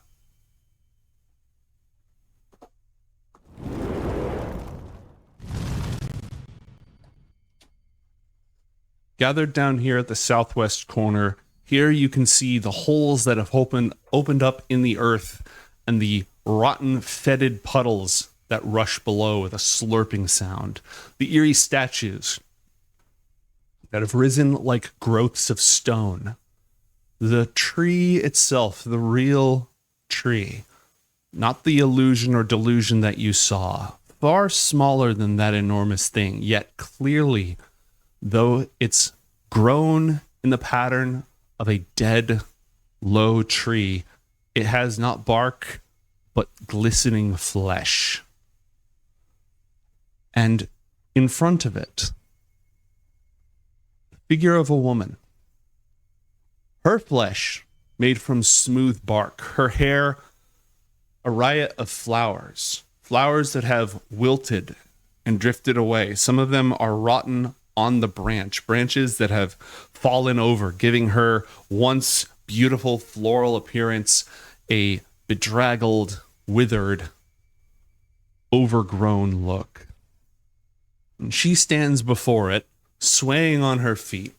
Gathered down here at the southwest corner, here you can see the holes that have opened up in the earth and the rotten, fetid puddles that rush below with a slurping sound. The eerie statues that have risen like growths of stone. The tree itself, the real tree, not the illusion or delusion that you saw, far smaller than that enormous thing, yet clearly, though it's grown in the pattern of a dead, low tree, it has not bark, but glistening flesh. And in front of it, the figure of a woman. Her flesh made from smooth bark. Her hair, a riot of flowers. Flowers that have wilted and drifted away. Some of them are rotten on the branches that have fallen over, giving her once beautiful floral appearance a bedraggled, withered, overgrown look. And she stands before it, swaying on her feet,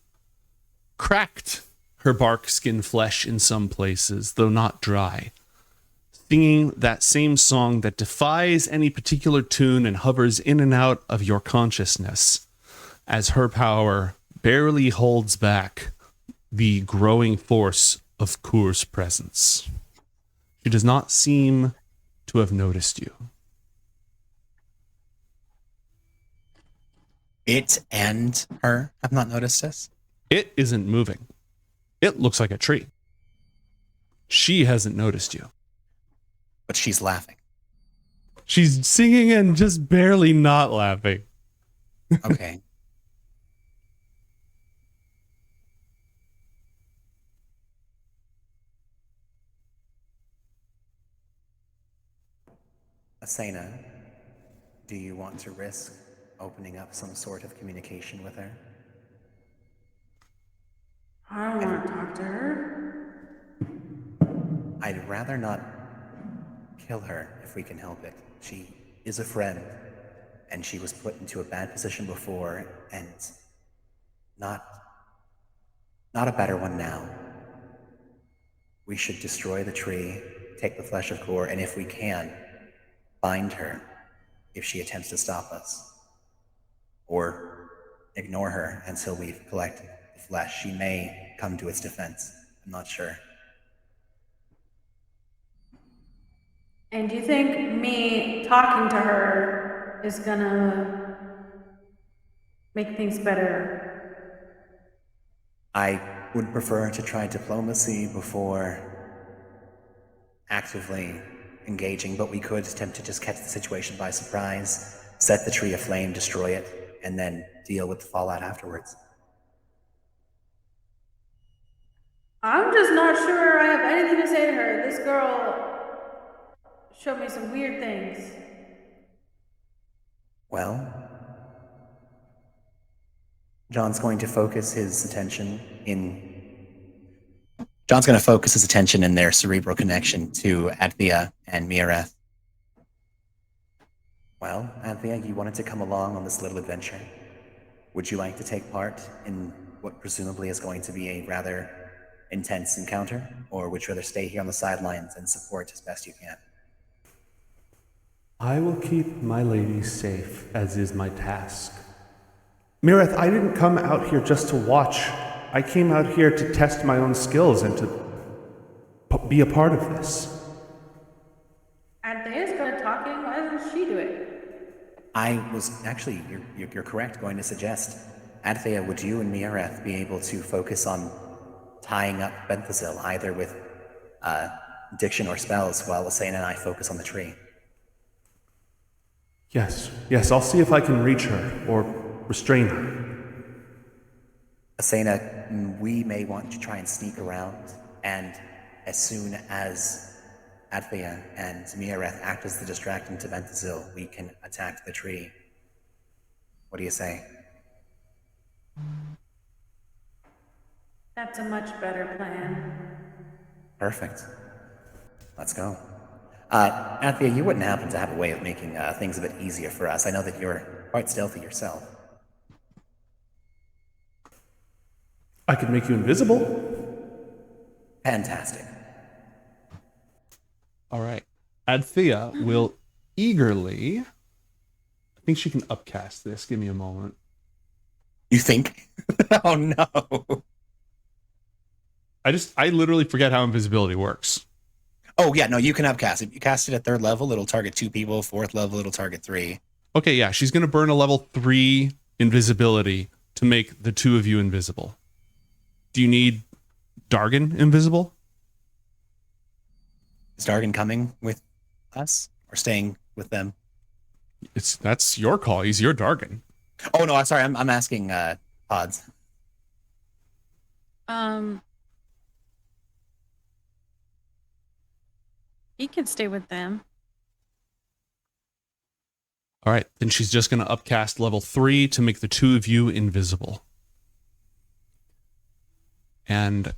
cracked her bark skin flesh in some places, though not dry, singing that same song that defies any particular tune and hovers in and out of your consciousness, as her power barely holds back the growing force of Kur's presence. She does not seem to have noticed you. It and her have not noticed us? It isn't moving. It looks like a tree. She hasn't noticed you. But she's laughing. She's singing and just barely not laughing. Okay. Asena, do you want to risk opening up some sort of communication with her? I don't want to talk to her. I'd rather not kill her if we can help it. She is a friend, and she was put into a bad position before, and not a better one now. We should destroy the tree, take the Flesh of Kur, and if we can, bind her if she attempts to stop us. Or ignore her until we've collected the flesh. She may come to its defense. I'm not sure. And do you think me talking to her is gonna make things better? I would prefer to try diplomacy before actively engaging, but we could attempt to just catch the situation by surprise, set the tree aflame, destroy it, and then deal with the fallout afterwards. I'm just not sure I have anything to say to her. This girl showed me some weird things. Well, John's going to focus his attention in their cerebral connection to Adthea and Mireth. Well, Adthea, you wanted to come along on this little adventure. Would you like to take part in what presumably is going to be a rather intense encounter, or would you rather stay here on the sidelines and support as best you can? I will keep my lady safe, as is my task. Mireth, I didn't come out here just to watch. I came out here to test my own skills and to be a part of this. Adthea's good at talking. Why doesn't she do it? I was actually, you're correct, going to suggest, Adthea, would you and Mireth be able to focus on tying up Benthazel, either with diction or spells, while Asena and I focus on the tree? Yes, I'll see if I can reach her or restrain her. Asena, we may want to try and sneak around, and as soon as Adthea and Mireth act as the distractant to Benthazel, we can attack the tree. What do you say? That's a much better plan. Perfect. Let's go. Adthea, you wouldn't happen to have a way of making things a bit easier for us. I know that you're quite stealthy yourself. I could make you invisible. Fantastic. All right. Adthea will eagerly... I think she can upcast this. Give me a moment. You think? Oh no. I literally forget how invisibility works. Oh yeah, no, you can upcast it. You cast it at 3rd level, it'll target 2 people. 4th level, it'll target 3. Okay, yeah, she's going to burn a level 3 invisibility to make the 2 of you invisible. Do you need Dargan invisible? Is Dargan coming with us or staying with them? That's your call. He's your Dargan. Oh no, I'm sorry. I'm asking Pods. He can stay with them. All right, then she's just going to upcast level 3 to make the 2 of you invisible. And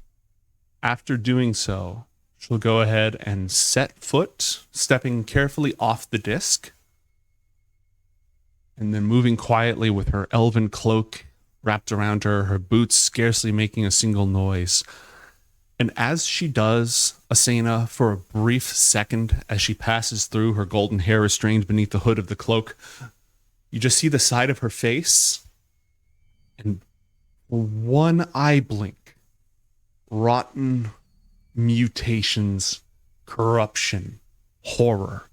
after doing so, she'll go ahead and set foot, stepping carefully off the disc, and then moving quietly with her elven cloak wrapped around her, her boots scarcely making a single noise. And as she does, Asena, for a brief second, as she passes through, her golden hair restrained beneath the hood of the cloak, you just see the side of her face, and one eye blink, rotten mutations, corruption, horror.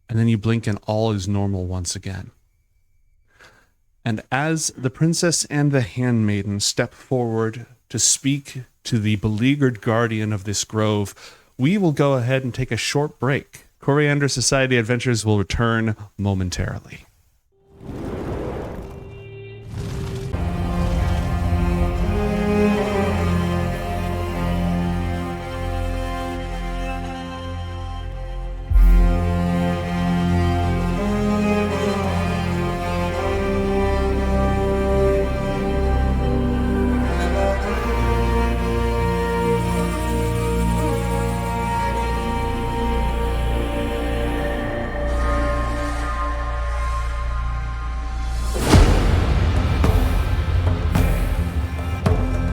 And then you blink and all is normal once again. And as the princess and the handmaiden step forward to speak to the beleaguered guardian of this grove, we will go ahead and take a short break. Coriander Society Adventures will return momentarily.